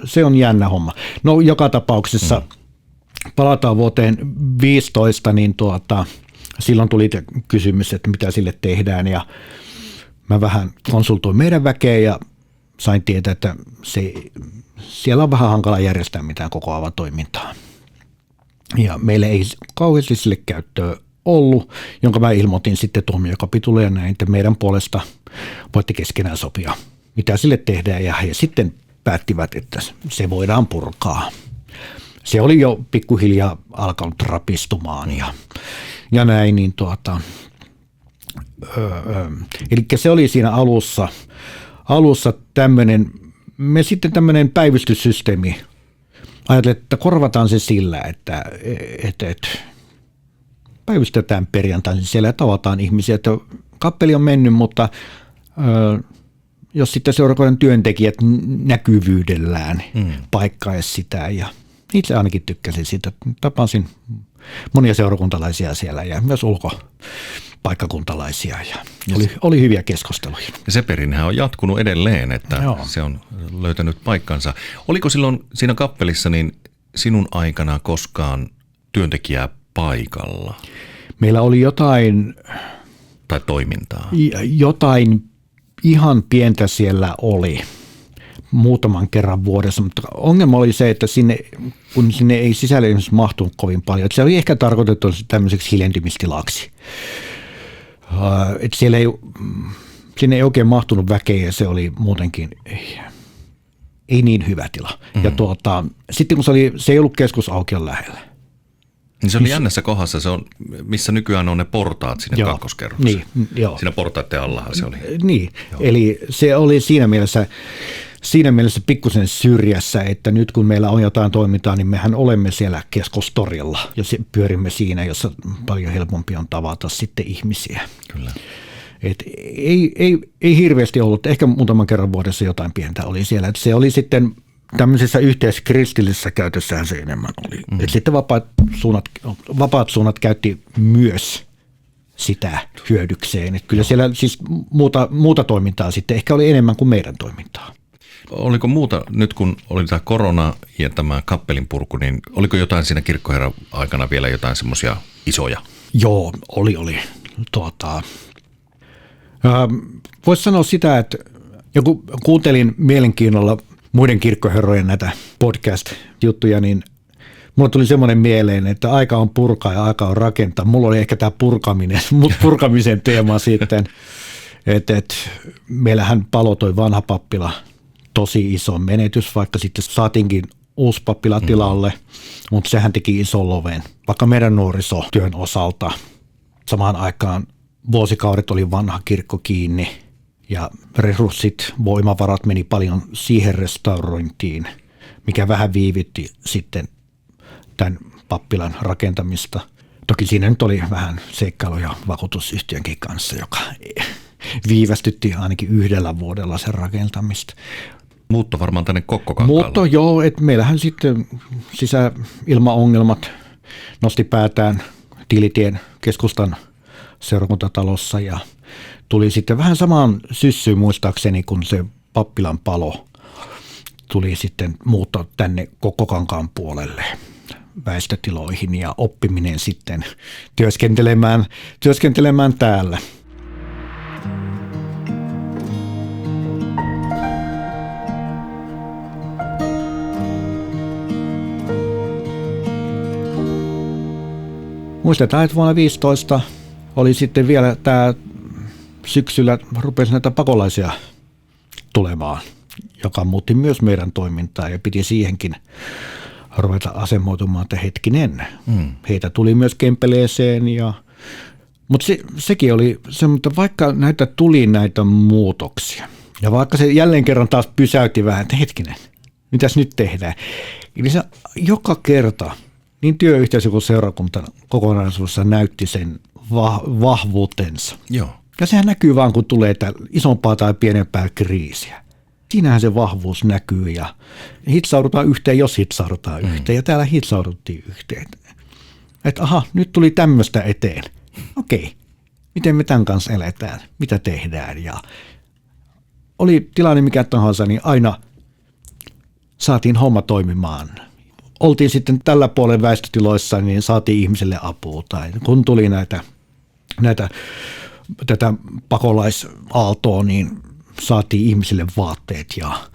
[SPEAKER 2] Se on jännä homma. No joka tapauksessa palataan vuoteen 2015, niin silloin tuli kysymys, että mitä sille tehdään ja mä vähän konsultoin meidän väkeä ja sain tietää, että siellä on vähän hankala järjestää mitään kokoavaa toimintaa. Ja meillä ei kauheasti sille käyttöä ollut, jonka mä ilmoitin sitten tuomiokapitulle ja näin, että meidän puolesta voitte keskenään sopia, mitä sille tehdään. Ja he sitten päättivät, että se voidaan purkaa. Se oli jo pikkuhiljaa alkanut rapistumaan ja näin. Niin eli se oli siinä alussa tämmöinen, tämmöinen päivystyssysteemi. Ajattelin, että korvataan se sillä, että päivystetään perjantaisin siellä ja tavataan ihmisiä, että kappeli on mennyt, mutta jos sitten seurakunnan työntekijät näkyvyydellään paikkaisi sitä ja itse ainakin tykkäsin siitä. Tapasin monia seurakuntalaisia siellä ja myös ulkopaikkakuntalaisia ja oli hyviä keskusteluja.
[SPEAKER 1] Ja se perinnehän on jatkunut edelleen, että se on löytänyt paikkansa. Oliko silloin siinä kappelissa niin sinun aikana koskaan työntekijää paikalla?
[SPEAKER 2] Meillä oli jotain
[SPEAKER 1] toimintaa.
[SPEAKER 2] Jotain ihan pientä siellä oli muutaman kerran vuodessa, mutta ongelma oli se, että kun sinne ei sisälle mahtunut kovin paljon, että se oli ehkä tarkoitettu tämmöiseksi hiljentymistilaksi. Että sinne ei oikein mahtunut väkeä ja se oli muutenkin ei niin hyvä tila. Ja sitten kun se ei ollut keskusaukion lähellä.
[SPEAKER 1] Niin se oli jännässä kohdassa, se on, missä nykyään on ne portaat sinne kakkoskerrokseen.
[SPEAKER 2] Niin, joo.
[SPEAKER 1] Siinä portaiden allahan se oli.
[SPEAKER 2] Niin, eli se oli siinä mielessä pikkusen syrjässä, että nyt kun meillä on jotain toimintaa, niin mehän olemme siellä keskustorilla ja pyörimme siinä, jossa paljon helpompi on tavata sitten ihmisiä.
[SPEAKER 1] Kyllä.
[SPEAKER 2] Et ei hirveästi ollut, ehkä muutaman kerran vuodessa jotain pientä oli siellä. Et se oli sitten tämmöisessä yhteiskristillisessä käytössähän se enemmän oli. Et sitten vapaat suunnat käytti myös sitä hyödykseen. Et kyllä siellä siis muuta toimintaa sitten ehkä oli enemmän kuin meidän toimintaa.
[SPEAKER 1] Oliko muuta, nyt kun oli tämä korona ja tämä kappelin purku, niin oliko jotain siinä kirkkoherran aikana vielä jotain semmoisia isoja?
[SPEAKER 2] Joo, oli. Voisi sanoa sitä, että kun kuuntelin mielenkiinnolla muiden kirkkoherrojen näitä podcast-juttuja, niin mulla tuli semmoinen mieleen, että aika on purkaa ja aika on rakentaa. Mulla oli ehkä tämä purkamisen teema sitten, että meillähän palo toi vanha pappila, tosi iso menetys, vaikka sitten saatiinkin uusi pappila tilalle, mutta sehän teki ison loven, vaikka meidän nuorisotyön osalta. Samaan aikaan vuosikaudet oli vanha kirkko kiinni ja resurssit, voimavarat meni paljon siihen restaurointiin, mikä vähän viivytti sitten tämän pappilan rakentamista. Toki siinä nyt oli vähän seikkailuja vakuutusyhtiönkin kanssa, joka viivästytti ainakin 1 vuodella sen rakentamista.
[SPEAKER 1] Muutto varmaan tänne Kokkokankaalle.
[SPEAKER 2] Muutto joo, että meillähän sitten sisäilmaongelmat nosti päätään Tilitien keskustan seurakuntatalossa ja tuli sitten vähän samaan syssyyn muistaakseni, kun se pappilan palo tuli sitten muutto tänne Kokkokankaan puolelle väestötiloihin ja oppiminen sitten työskentelemään täällä. Muistetaan, että vuonna 2015 oli sitten vielä tämä syksyllä rupesi näitä pakolaisia tulemaan, joka muutti myös meidän toimintaa ja piti siihenkin ruveta asemoitumaan, että hetkinen. Heitä tuli myös Kempeleeseen. Mutta sekin oli se, mutta vaikka näitä tuli näitä muutoksia ja vaikka se jälleen kerran taas pysäytti vähän, että hetkinen, mitäs nyt tehdään, niin se joka kerta niin työyhteisö kuin seurakunta kokonaisuudessa näytti sen vahvuutensa.
[SPEAKER 1] Joo.
[SPEAKER 2] Ja sehän näkyy vaan, kun tulee isompaa tai pienempää kriisiä. Siinähän se vahvuus näkyy ja hitsaudutaan yhteen, jos hitsaudutaan yhteen. Ja täällä hitsauduttiin yhteen. Että aha, nyt tuli tämmöistä eteen. Okei, miten me tämän kanssa eletään? Mitä tehdään? Ja oli tilanne mikä tahansa, niin aina saatiin homma toimimaan. Oltiin sitten tällä puolen väestötiloissa, niin saatiin ihmiselle apua. Tai kun tuli tätä pakolaisaaltoa, niin saatiin ihmisille vaatteet ja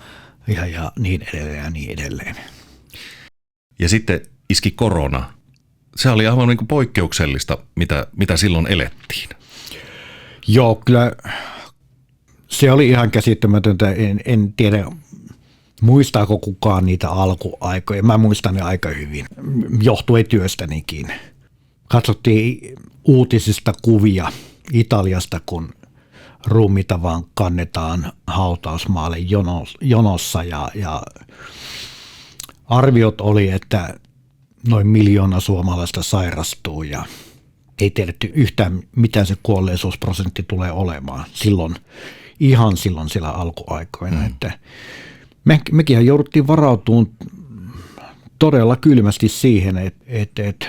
[SPEAKER 2] niin edelleen ja niin edelleen.
[SPEAKER 1] Ja sitten iski korona. Se oli aivan niin kuin poikkeuksellista, mitä silloin elettiin.
[SPEAKER 2] Joo, kyllä se oli ihan käsittämätöntä. En tiedä, muistaako kukaan niitä alkuaikoja. Mä muistan ne aika hyvin, johtuen työstänikin. Katsottiin uutisista kuvia Italiasta, kun ruumiita vaan kannetaan hautausmaalle jonossa ja arviot oli, että noin 1 miljoona suomalaista sairastuu ja ei tiedetty yhtään, mitä se kuolleisuusprosentti tulee olemaan silloin siellä alkuaikoina. Että mekin jouduttiin varautumaan todella kylmästi siihen, että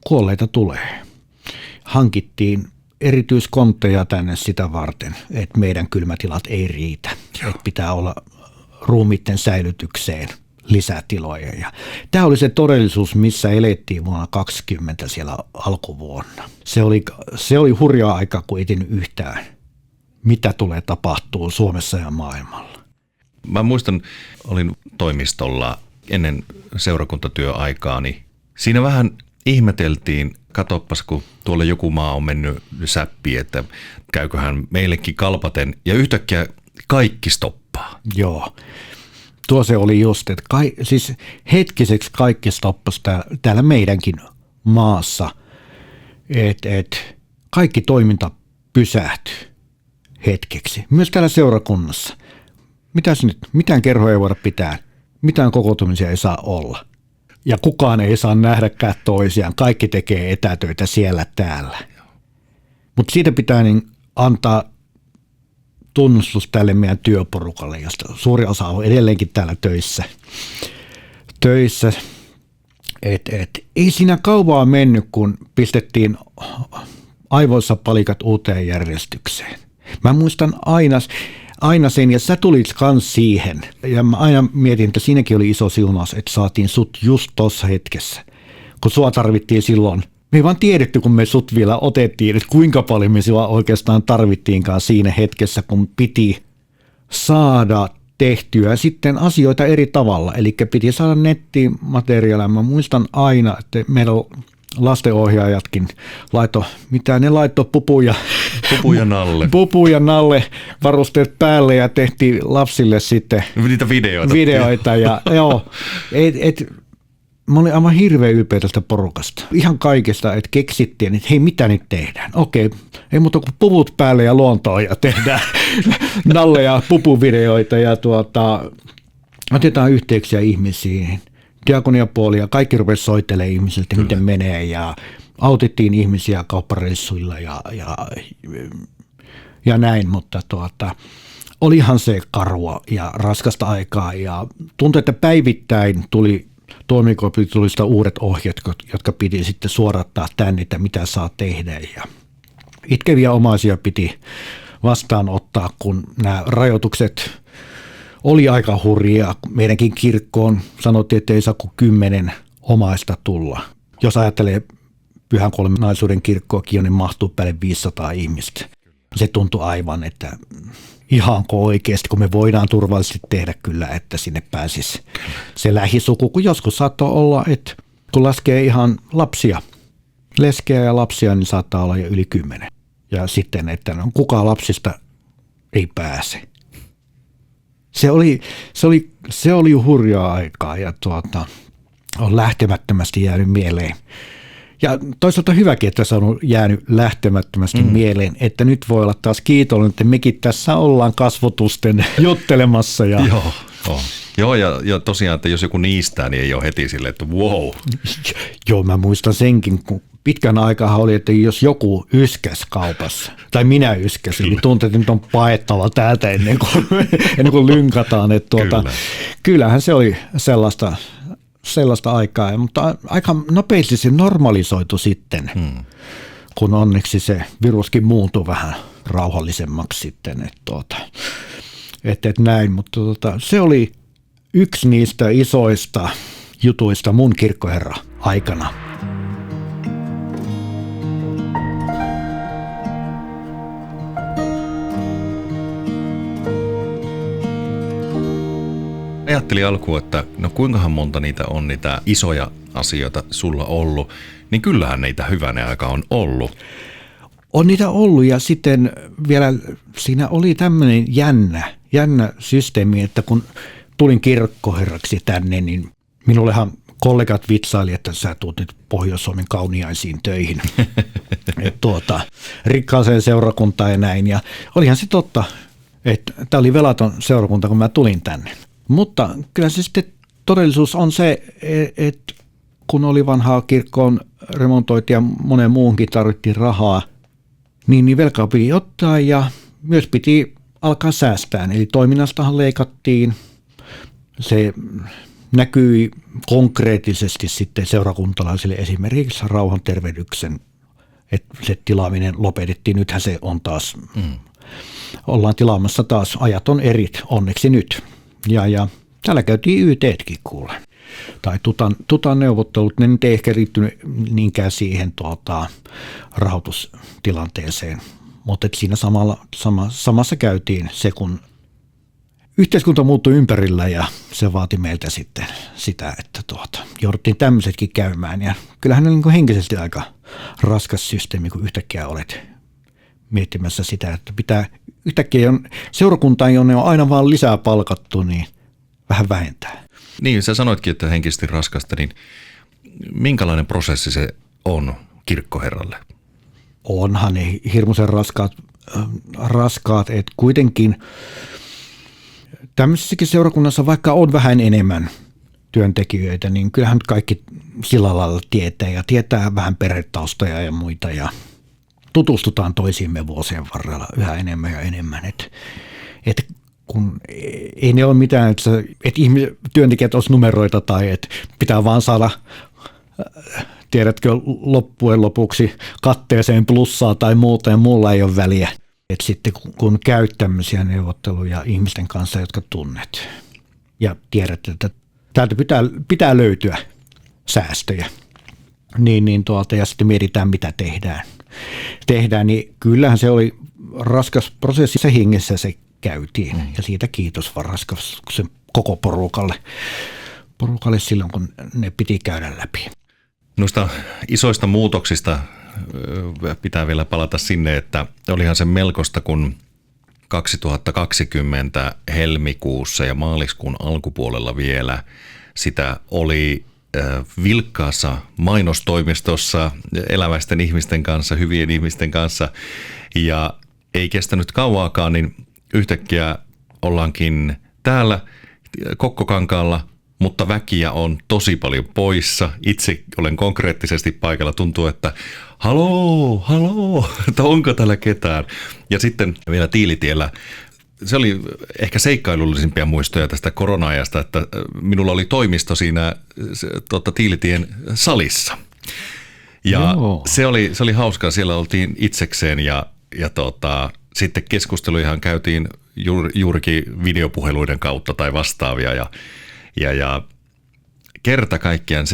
[SPEAKER 2] kuolleita tulee. Hankittiin erityiskontteja tänne sitä varten, että meidän kylmätilat ei riitä. Että pitää olla ruumiitten säilytykseen lisätiloja. Ja tämä oli se todellisuus, missä elettiin vuonna 2020 siellä alkuvuonna. Se oli hurjaa aikaa, kun ei tiennyt yhtään, mitä tulee tapahtuu Suomessa ja maailmalla.
[SPEAKER 1] Mä muistan, olin toimistolla ennen seurakuntatyöaikaa, niin siinä vähän ihmeteltiin, katoppas kun tuolle joku maa on mennyt säppiin, että käyköhän meillekin kalpaten ja yhtäkkiä kaikki stoppaa.
[SPEAKER 2] Joo, tuo se oli just, että siis hetkiseksi kaikki stoppasi täällä meidänkin maassa, että kaikki toiminta pysähtyi hetkeksi, myös täällä seurakunnassa. Mitäs nyt? Mitään kerhoja ei voida pitää, mitään kokoontumisia ei saa olla. Ja kukaan ei saa nähdäkään toisiaan. Kaikki tekee etätöitä siellä täällä. Mutta siitä pitää antaa tunnustus tälle meidän työporukalle, josta suuri osa on edelleenkin täällä töissä. Ei siinä kauaa mennyt, kun pistettiin aivoissa palikat uuteen järjestykseen. Mä muistan aina sen, ja sä tulit kans siihen. Ja mä aina mietin, että siinäkin oli iso siunaus, että saatiin sut just tossa hetkessä. Kun sua tarvittiin silloin. Me ei vaan tiedetty, kun me sut vielä otettiin, että kuinka paljon me sua oikeastaan tarvittiinkaan siinä hetkessä, kun piti saada tehtyä sitten asioita eri tavalla. Eli piti saada nettimateriaalia. Mä muistan aina, että meillä on lastenohjaajatkin laittoi pupuja nalle varusteet päälle ja tehtiin lapsille sitten
[SPEAKER 1] niitä
[SPEAKER 2] videoita ja joo, mä olin aivan hirveän ylpeä tästä porukasta. Ihan kaikesta, että keksittiin, että hei, mitä nyt tehdään? Okei, ei muuta kuin puvut päälle ja luontoon ja tehdään nalle ja pupuvideoita ja otetaan yhteyksiä ihmisiin. diakoniapuoli ja kaikki rupesi soittelemaan ihmisiltä, miten menee ja autettiin ihmisiä kauppareissuilla ja näin, mutta olihan se karua ja raskasta aikaa ja tuntui, että päivittäin tuli toimikopitulista uudet ohjeet, jotka piti sitten suorattaa tänne, että mitä saa tehdä ja itkeviä omaisia piti vastaanottaa, kun nämä rajoitukset oli aika hurjia. Meidänkin kirkkoon sanottiin, että ei saa kuin 10 omaista tulla. Jos ajattelee Pyhän Kolminaisuuden kirkkoakin, niin mahtuu päälle 500 ihmistä. Se tuntui aivan, että ihanko oikeasti, kun me voidaan turvallisesti tehdä kyllä, että sinne pääsisi se lähisuku, kun joskus saattaa olla, että kun laskee ihan lapsia, leskeä ja lapsia, niin saattaa olla jo yli 10. Ja sitten, että kukaan lapsista ei pääse. Se oli hurjaa aikaa ja on lähtemättömästi jäänyt mieleen. Ja toisaalta hyväkin, että se on jäänyt lähtemättömästi mieleen, että nyt voi olla taas kiitollinen, että mekin tässä ollaan kasvotusten juttelemassa. Ja
[SPEAKER 1] Joo, ja tosiaan, että jos joku niistää, niin ei ole heti silleen, että wow.
[SPEAKER 2] Joo, mä muistan senkin, kun pitkän aikaa oli, että jos joku yskäs kaupassa, tai minä yskäsin, niin tuntui, että nyt on paettava täältä ennen kuin lynkataan. Että kyllähän se oli sellaista aikaa, mutta aika nopeasti se normalisoitu sitten, kun onneksi se viruskin muuntui vähän rauhallisemmaksi sitten. Että näin, mutta se oli yksi niistä isoista jutuista mun kirkkoherra aikana.
[SPEAKER 1] Ajattelin alkuun, että no kuinkahan monta niitä on niitä isoja asioita sulla ollut, niin kyllähän niitä hyvänä aika on ollut.
[SPEAKER 2] On niitä ollut ja sitten vielä siinä oli tämmöinen jännä systeemi, että kun tulin kirkkoherraksi tänne, niin minullehan kollegat vitsaili, että sä tuut nyt Pohjois-Suomen kauniaisiin töihin, rikkaaseen seurakuntaan ja näin. Ja olihan se totta, että tämä oli velaton seurakunta, kun mä tulin tänne. Mutta kyllä se sitten todellisuus on se, että kun oli vanhaa kirkkoon remontoitiin ja monen muuhunkin tarvittiin rahaa, niin velkaa piti ottaa ja myös piti alkaa säästää. Eli toiminnastahan leikattiin. Se näkyi konkreettisesti sitten seurakuntalaisille esimerkiksi rauhantervehdyksen, että se tilaaminen lopetettiin. Nythän se on taas, ollaan tilaamassa taas, ajat on erit onneksi nyt. Ja täällä käytiin YT:tkin kuule. Tai tutan neuvottelut, ne nyt ei ehkä liittynyt niinkään siihen rahoitustilanteeseen, mutta siinä samassa käytiin se, kun yhteiskunta muuttui ympärillä ja se vaati meiltä sitten sitä, että jouduttiin tämmöisetkin käymään. Ja kyllähän on niin kuin henkisesti aika raskas systeemi, kun yhtäkkiä olet miettimässä sitä, että pitää yhtäkkiä seurakuntaan, jonne on aina vaan lisää palkattu, niin vähän vähentää.
[SPEAKER 1] Niin, sä sanoitkin, että henkisesti raskasta, niin minkälainen prosessi se on kirkkoherralle?
[SPEAKER 2] Onhan ne hirmuisen raskaat, että kuitenkin tämmöisessäkin seurakunnassa, vaikka on vähän enemmän työntekijöitä, niin kyllähän kaikki sillä lailla tietää vähän perhetaustoja ja muita ja tutustutaan toisiimme vuosien varrella yhä enemmän ja enemmän, että kun ei ne ole mitään, että työntekijät olisi numeroita tai että pitää vaan saada, tiedätkö, loppujen lopuksi katteeseen plussaa tai muuta ja muulla ei ole väliä. Että sitten kun käyt tämmöisiä neuvotteluja ihmisten kanssa, jotka tunnet ja tiedät, että täältä pitää löytyä säästöjä, ja sitten mietitään, mitä tehdään, niin kyllähän se oli raskas prosessi, se hengessä se käytiin ja siitä kiitos vaan raskas sen koko porukalle silloin, kun ne piti käydä läpi.
[SPEAKER 1] Noista isoista muutoksista pitää vielä palata sinne, että olihan se melkoista, kun 2020 helmikuussa ja maaliskuun alkupuolella vielä sitä oli vilkkaassa mainostoimistossa eläväisten ihmisten kanssa, hyvien ihmisten kanssa ja ei kestänyt kauaakaan, niin yhtäkkiä ollaankin täällä Kokkokankaalla mutta väkiä on tosi paljon poissa. Itse olen konkreettisesti paikalla. Tuntuu, että haloo, että onko täällä ketään. Ja sitten vielä Tiilitiellä. Se oli ehkä seikkailullisempia muistoja tästä korona-ajasta, että minulla oli toimisto siinä Tiilitien salissa. Ja se oli hauskaa. Siellä oltiin itsekseen ja sitten keskustelujahan käytiin juurikin videopuheluiden kautta tai vastaavia. Ja kerta kaikkiaan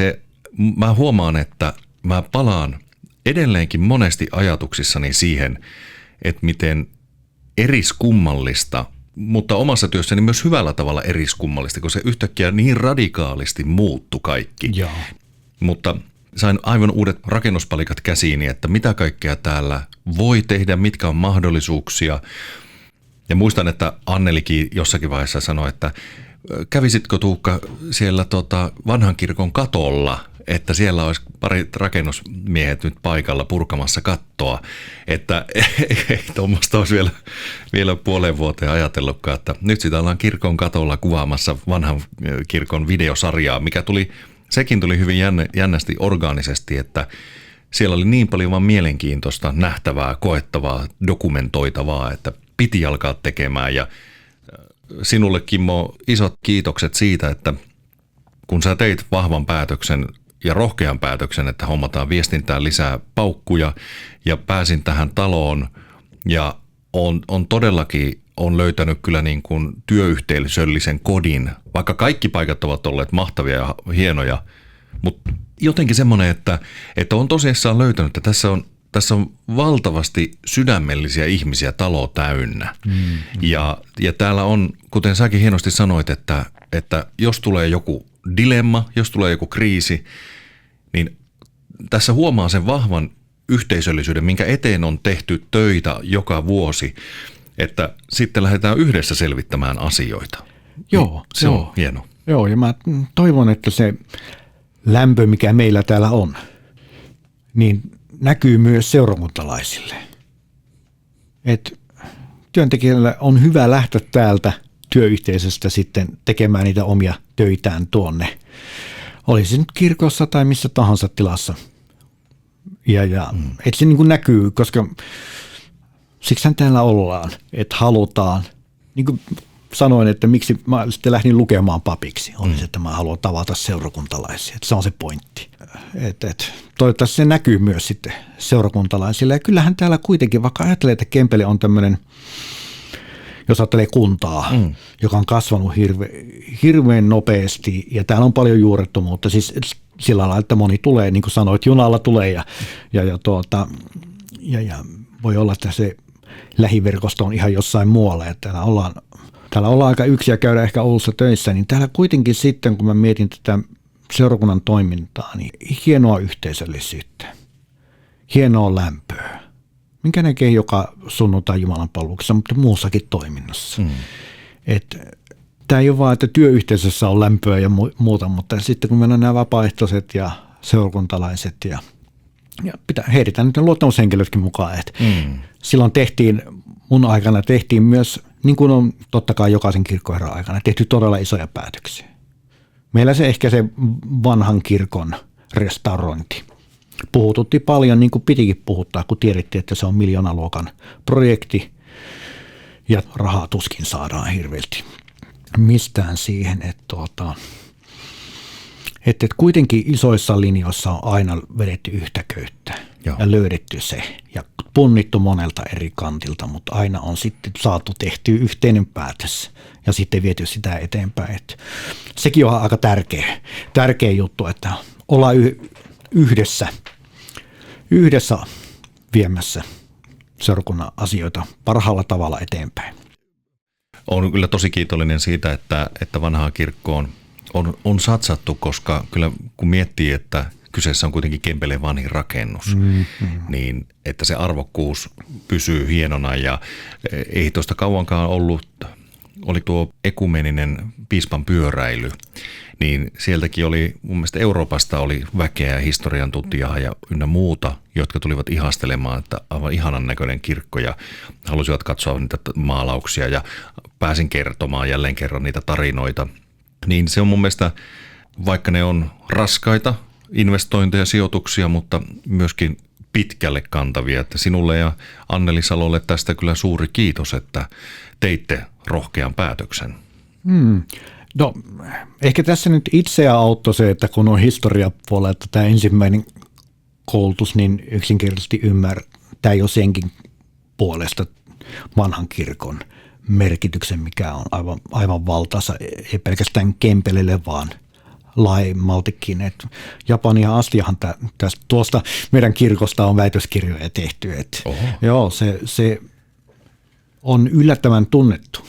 [SPEAKER 1] mä huomaan, että mä palaan edelleenkin monesti ajatuksissani siihen, että miten eriskummallista, mutta omassa työssäni myös hyvällä tavalla eriskummallista, kun se yhtäkkiä niin radikaalisti muuttui kaikki.
[SPEAKER 2] Joo.
[SPEAKER 1] Mutta sain aivan uudet rakennuspalikat käsiini, että mitä kaikkea täällä voi tehdä, mitkä on mahdollisuuksia. Ja muistan, että Annelikin jossakin vaiheessa sanoi, että kävisitkö Tuukka siellä vanhan kirkon katolla, että siellä olisi pari rakennusmiehet nyt paikalla purkamassa kattoa, että ei tuommoista olisi vielä puolen vuoteen ajatellutkaan, että nyt sitä ollaan kirkon katolla kuvaamassa vanhan kirkon videosarjaa, sekin tuli hyvin jännästi orgaanisesti, että siellä oli niin paljon vaan mielenkiintoista, nähtävää, koettavaa, dokumentoitavaa, että piti alkaa tekemään. Ja sinulle, Kimmo, isot kiitokset siitä, että kun sä teit vahvan päätöksen ja rohkean päätöksen, että hommataan viestintään lisää paukkuja ja pääsin tähän taloon ja on todellakin löytänyt kyllä niin kuin työyhteisöllisen kodin, vaikka kaikki paikat ovat olleet mahtavia ja hienoja, mutta jotenkin semmoinen, että on tosiaan löytänyt, että tässä on valtavasti sydämellisiä ihmisiä talo täynnä. Ja täällä on, kuten säkin hienosti sanoit, että jos tulee joku dilemma, jos tulee joku kriisi, niin tässä huomaa sen vahvan yhteisöllisyyden, minkä eteen on tehty töitä joka vuosi, että sitten lähdetään yhdessä selvittämään asioita.
[SPEAKER 2] Joo.
[SPEAKER 1] Se on hieno.
[SPEAKER 2] Joo, ja mä toivon, että se lämpö, mikä meillä täällä on, niin näkyy myös seurakuntalaisille. Että työntekijällä on hyvä lähteä täältä työyhteisöstä sitten tekemään niitä omia töitään tuonne. Olisi nyt kirkossa tai missä tahansa tilassa. Että se niin kuin näkyy, koska siksihän täällä ollaan, että halutaan. Niin kuin sanoin, että miksi mä sitten lähdin lukemaan papiksi, olisi, että mä haluan tavata seurakuntalaisia. Että se on se pointti. Toivottavasti se näkyy myös sitten seurakuntalaisille. Ja kyllähän täällä kuitenkin, vaikka ajattelee, että Kempele on tämmöinen, jos ajattelee kuntaa, joka on kasvanut hirveän nopeasti ja täällä on paljon juurettomuutta. Siis sillä lailla, että moni tulee, niin kuin sanoit, junalla tulee ja voi olla, että se lähiverkosto on ihan jossain muualla. Että täällä ollaan aika yksin ja käydään ehkä Oulussa töissä, niin täällä kuitenkin sitten, kun mä mietin tätä seurakunnan toimintaa, niin hienoa yhteisöllisyyttä, hienoa lämpöä, minkä näkee joka sunnuntai Jumalan palveluksessa, mutta muussakin toiminnassa. Tämä ei ole vaan, että työyhteisössä on lämpöä ja muuta, mutta sitten kun meillä on nämä vapaaehtoiset ja seurakuntalaiset ja heitetään nyt luottamushenkilötkin mukaan, että silloin mun aikana tehtiin myös, niin kuin on totta kai jokaisen kirkkoherran aikana, tehty todella isoja päätöksiä. Meillä se ehkä se vanhan kirkon restaurointi puhututti paljon, niin kuin pitikin puhuttaa, kun tiedettiin, että se on miljoonaluokan projekti ja rahaa tuskin saadaan hirveästi mistään siihen, että kuitenkin isoissa linjoissa on aina vedetty yhtä köyttä ja löydetty se ja punnittu monelta eri kantilta, mutta aina on sitten saatu tehtyä yhteinen päätös ja sitten viety sitä eteenpäin. Että sekin on aika tärkeä juttu, että ollaan yhdessä viemässä seurakunnan asioita parhaalla tavalla eteenpäin.
[SPEAKER 1] Olen kyllä tosi kiitollinen siitä, että vanhaan kirkkoon on satsattu, koska kyllä kun miettii, että kyseessä on kuitenkin Kempeleen vanhin rakennus, niin että se arvokkuus pysyy hienona ja ei tuosta kauankaan oli tuo ekumeninen piispan pyöräily, niin sieltäkin oli, mun mielestä Euroopasta oli väkeä ja historian tutkijaa ja ynnä muuta, jotka tulivat ihastelemaan, että aivan ihanan näköinen kirkko ja halusivat katsoa niitä maalauksia ja pääsin kertomaan jälleen kerran niitä tarinoita. Niin se on mun mielestä, vaikka ne on raskaita investointeja, sijoituksia, mutta myöskin pitkälle kantavia. Että sinulle ja Anneli Salolle tästä kyllä suuri kiitos, että teitte rohkean päätöksen.
[SPEAKER 2] No ehkä tässä nyt itseä auttoi se, että kun on historiapuolelta tämä ensimmäinen koulutus, niin yksinkertaisesti ymmärtää jo senkin puolesta vanhan kirkon merkityksen, mikä on aivan valtaisa, ei pelkästään Kempelelle, vaan laajemmaltikin. Japania astiahan tuosta meidän kirkosta on väitöskirjoja tehty. Joo, se on yllättävän tunnettu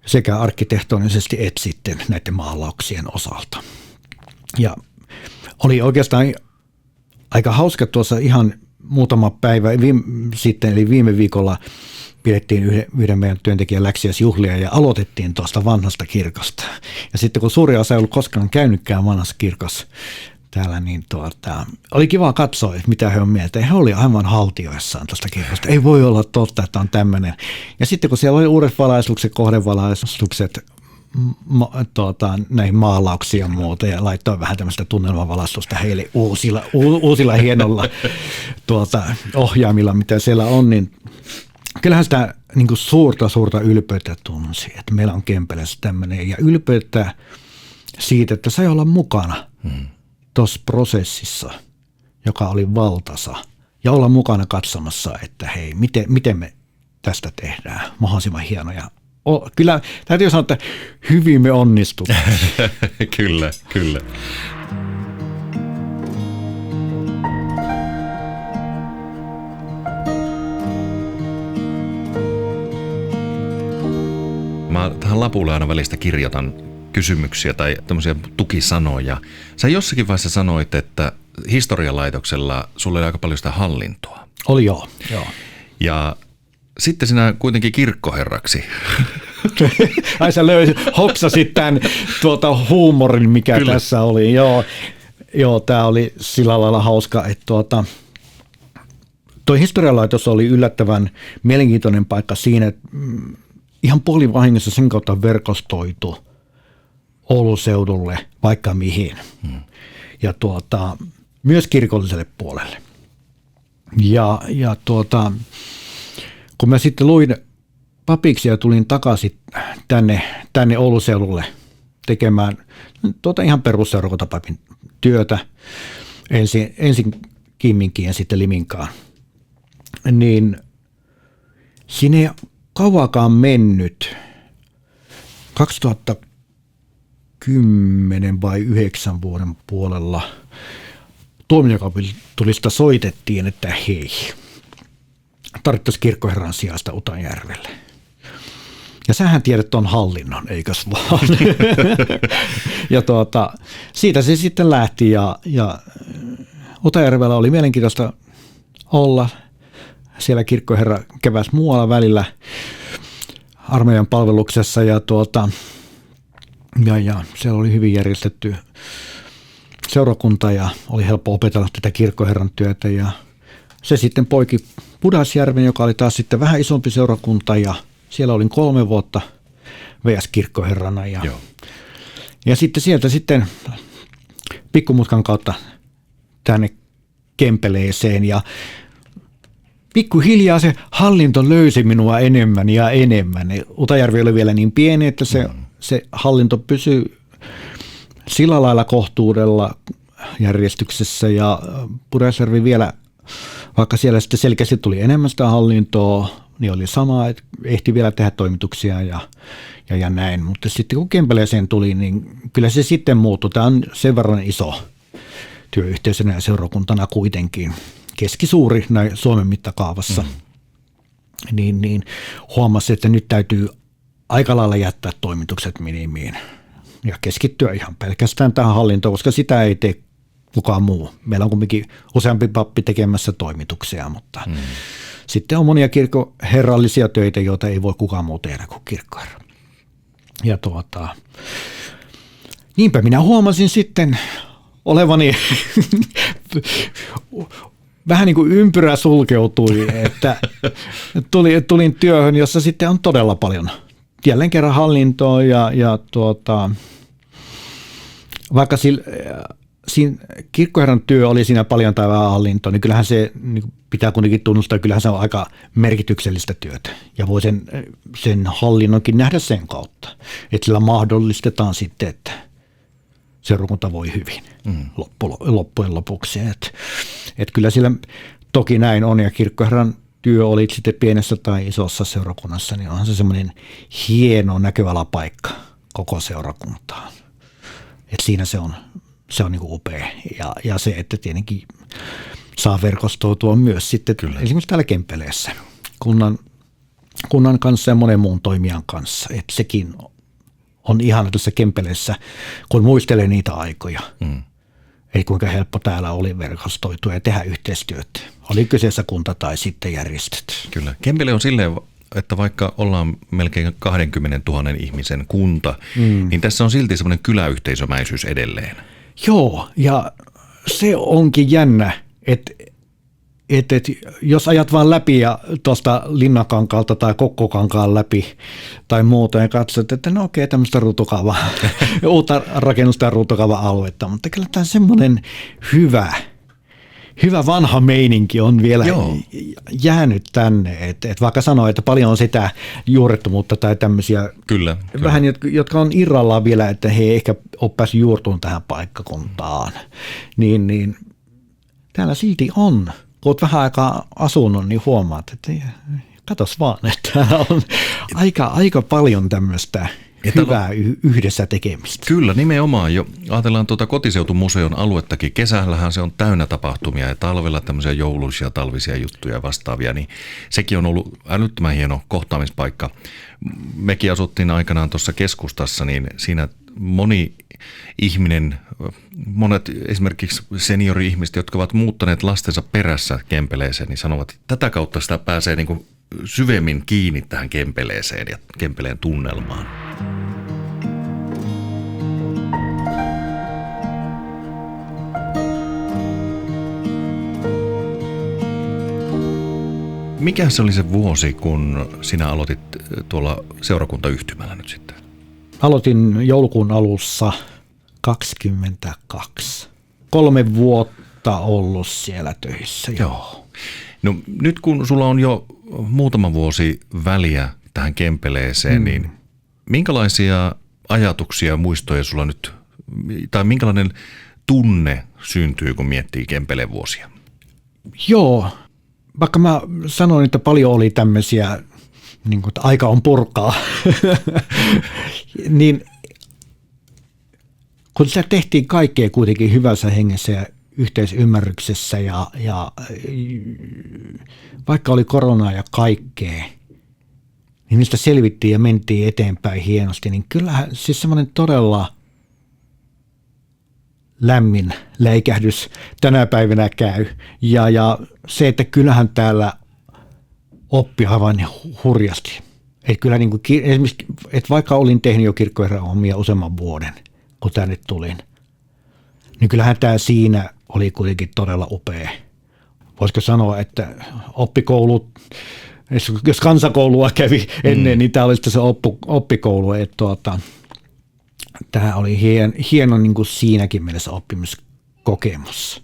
[SPEAKER 2] sekä arkkitehtonisesti että sitten näiden maalauksien osalta. Ja oli oikeastaan aika hauska tuossa ihan muutama päivä sitten, eli viime viikolla pidettiin yhden meidän työntekijän läksiäisjuhlia ja aloitettiin tuosta vanhasta kirkosta. Ja sitten kun suuri osa ei ollut koskaan käynytkään vanhassa kirkossa täällä, niin oli kiva katsoa, että mitä he on mieltä. Ja he oli aivan haltioissaan tuosta kirkosta. Ei voi olla totta, että on tämmöinen. Ja sitten kun siellä oli uudet valaistukset, kohdevalaistukset, näihin maalauksiin ja muuta, ja laittoi vähän tämmöistä tunnelmavalastusta heille uusilla hienolla ohjaimilla, mitä siellä on, niin kyllähän sitä niin kuin suurta ylpeyttä tunsi, että meillä on Kempelässä tämmöinen, ja ylpeyttä siitä, että sai olla mukana tuossa prosessissa, joka oli valtasa, ja olla mukana katsomassa, että hei, miten me tästä tehdään mahdollisimman hienoja. Kyllä täytyy sanoa, että hyvin me onnistumme.
[SPEAKER 1] Kyllä. Mä tähän lapulle aina välistä kirjoitan kysymyksiä tai tämmöisiä tukisanoja. Sä jossakin vaiheessa sanoit, että historialaitoksella sulla oli aika paljon sitä hallintoa.
[SPEAKER 2] Oli joo.
[SPEAKER 1] Ja sitten sinä kuitenkin kirkkoherraksi.
[SPEAKER 2] Ai sä hoksasit tämän huumorin, mikä kyllä tässä oli. Joo, tämä oli sillä lailla hauska, että tuo historialaitos oli yllättävän mielenkiintoinen paikka siinä, että ihan puolivahingossa sen kautta verkostoitu Oulun seudulle vaikka mihin. Ja myös kirkolliselle puolelle. Ja kun mä sitten luin papiksi ja tulin takaisin tänne Oulun seudulle tekemään ihan perusseurakuntapapin työtä, ensin Kimminkin ja sitten Liminkaan, niin siinä ei kauakaan mennyt 2010 vai 9 vuoden puolella tuomiokaupitulista soitettiin, että hei, tarvittaisiin kirkkoherran sijasta Utanjärvelle. Ja sähän tiedät tuon hallinnon, eikös vaan? Ja siitä se sitten lähti ja Utanjärvellä oli mielenkiintoista olla. Siellä kirkkoherra käväsi muualla välillä armeijan palveluksessa ja siellä oli hyvin järjestetty seurakunta ja oli helppo opetella tätä kirkkoherran työtä ja se sitten poiki Pudasjärven, joka oli taas sitten vähän isompi seurakunta ja siellä olin 3 vuotta VS-kirkkoherrana ja sitten sieltä sitten pikkumutkan kautta tänne Kempeleeseen ja pikkuhiljaa se hallinto löysi minua enemmän ja enemmän. Utajärvi oli vielä niin pieni, että se hallinto pysyi sillä lailla kohtuudella järjestyksessä ja Pudasjärvi vielä, vaikka siellä sitten selkeästi tuli enemmän sitä hallintoa, niin oli sama, että ehti vielä tehdä toimituksia ja näin. Mutta sitten kun Kempeleeseen tuli, niin kyllä se sitten muuttui. Tämä on sen verran iso työyhteisönä ja seurakuntana kuitenkin. Keskisuuri näin Suomen mittakaavassa, niin huomasi, että nyt täytyy aika lailla jättää toimitukset minimiin ja keskittyä ihan pelkästään tähän hallintoon, koska sitä ei tee kukaan muu. Meillä on kuitenkin useampi pappi tekemässä toimituksia, mutta sitten on monia kirkkoherrallisia töitä, joita ei voi kukaan muu tehdä kuin kirkkoherra. Ja niinpä minä huomasin sitten olevani vähän niin kuin ympyrä sulkeutui, että tulin työhön, jossa sitten on todella paljon jälleen kerran hallintoa ja vaikka siinä kirkkoherran työ oli siinä paljon tai vähän hallintoa, niin kyllähän se niin pitää kuitenkin tunnustaa, kyllähän se on aika merkityksellistä työtä. Ja voi sen hallinnonkin nähdä sen kautta, että sillä mahdollistetaan sitten, että seurakunta voi hyvin loppujen lopuksi. Että kyllä sillä toki näin on, ja kirkkoherran työ oli sitten pienessä tai isossa seurakunnassa, niin onhan se semmoinen hieno näköalapaikka koko seurakuntaan. Että siinä se on niin kuin upea. Ja se, että tietenkin saa verkostoitua myös sitten kyllä esimerkiksi täällä Kempeleessä kunnan kanssa ja monen muun toimijan kanssa. Että sekin on ihana tässä Kempeleessä, kun muistelee niitä aikoja. Ei kuinka helppo täällä oli verkostoitua ja tehdä yhteistyötä. Oli kyseessä kunta tai sitten järjestöt.
[SPEAKER 1] Kyllä. Kempele on silleen, että vaikka ollaan melkein 20 000 ihmisen kunta, niin tässä on silti semmoinen kyläyhteisömäisyys edelleen.
[SPEAKER 2] Joo, ja se onkin jännä, että jos ajat vaan läpi ja tuosta Linnankankaalta tai Kokkokankaan läpi tai muuta ja katsot, että no okei, tämmöistä ruutukavaa, uutta rakennusta ja ruutukava-aluetta, mutta kyllä tämä semmoinen hyvä vanha meininki on vielä jäänyt tänne, että vaikka sanoo, että paljon on sitä juurettomuutta tai tämmöisiä
[SPEAKER 1] kyllä.
[SPEAKER 2] vähän, jotka on irrallaan vielä, että he ei ehkä ole päässyt juurtumaan tähän paikkakuntaan, niin täällä silti on. Kun olet vähän aikaa asunut, niin huomaat, että katos vaan, että täällä on aika paljon tämmöistä hyvää yhdessä tekemistä.
[SPEAKER 1] Kyllä, nimenomaan. Jo ajatellaan kotiseutumuseon aluettakin. Kesällähän se on täynnä tapahtumia ja talvella tämmöisiä jouluisia, talvisia juttuja vastaavia, niin sekin on ollut älyttömän hieno kohtaamispaikka. Mekin asuttiin aikanaan tuossa keskustassa, niin siinä moni ihminen, monet esimerkiksi seniori-ihmiset, jotka ovat muuttaneet lastensa perässä Kempeleeseen, niin sanovat, että tätä kautta sitä pääsee niin kuin syvemmin kiinni tähän Kempeleeseen ja Kempeleen tunnelmaan. Mikä se oli se vuosi, kun sinä aloitit tuolla seurakuntayhtymällä nyt sitten?
[SPEAKER 2] Aloitin joulukuun alussa 22. 3 vuotta ollut siellä töissä. Joo.
[SPEAKER 1] No nyt kun sulla on jo muutama vuosi väliä tähän Kempeleeseen, niin minkälaisia ajatuksia ja muistoja sulla nyt, tai minkälainen tunne syntyy, kun miettii Kempeleen vuosia?
[SPEAKER 2] Joo, vaikka mä sanoin, että paljon oli tämmöisiä, niin kuin, että aika on purkaa, niin kun sitä tehtiin kaikkea kuitenkin hyvässä hengessä ja yhteisymmärryksessä ja vaikka oli koronaa ja kaikkea, niin niistä selvittiin ja mentiin eteenpäin hienosti, niin kyllähän siis semmoinen todella lämmin läikähdys tänä päivänä käy. Ja se, että kyllähän täällä oppi aivan hurjasti. Että kyllä niin kuin, esimerkiksi, että vaikka olin tehnyt jo kirkkoherran hommia useamman vuoden, kun tänne tulin, niin kyllähän tämä siinä oli kuitenkin todella upea. Voisiko sanoa, että oppikoulu, jos kansakoulua kävi ennen, niin tämä oli sitten se oppikoulu, että tämä oli hieno niin kuin siinäkin mielessä oppimiskokemus.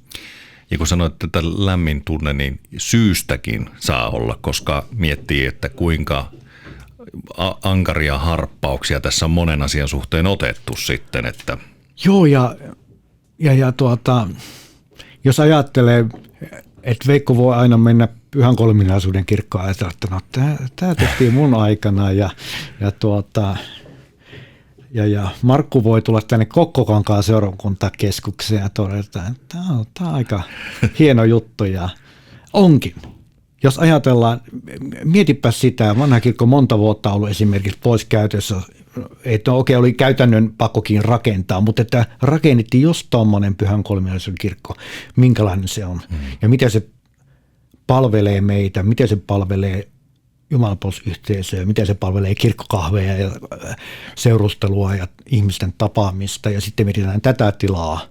[SPEAKER 1] Ja kun sanoit, että lämmin tunne, niin syystäkin saa olla, koska miettii, että kuinka ankaria harppauksia tässä on monen asian suhteen otettu sitten. Että
[SPEAKER 2] joo, ja jos ajattelee, että Veikko voi aina mennä Pyhän Kolminaisuuden kirkkoon ja ajatella, että no, tämä tehtiin mun aikana ja Markku voi tulla tänne Kokkokankaan seurakuntakeskukseen ja todeta, että tämä on aika hieno juttu ja onkin. Jos ajatellaan, mietipä sitä, vanha kirkko monta vuotta ollut esimerkiksi pois käytössä, että okei, oli käytännön pakkokin rakentaa, mutta että rakennettiin just tuommoinen Pyhän Kolminaisuuden kirkko, minkälainen se on ja miten se palvelee meitä, miten se palvelee jumalapalvelusyhteisöä, miten se palvelee kirkkokahveja ja seurustelua ja ihmisten tapaamista ja sitten mietitään tätä tilaa,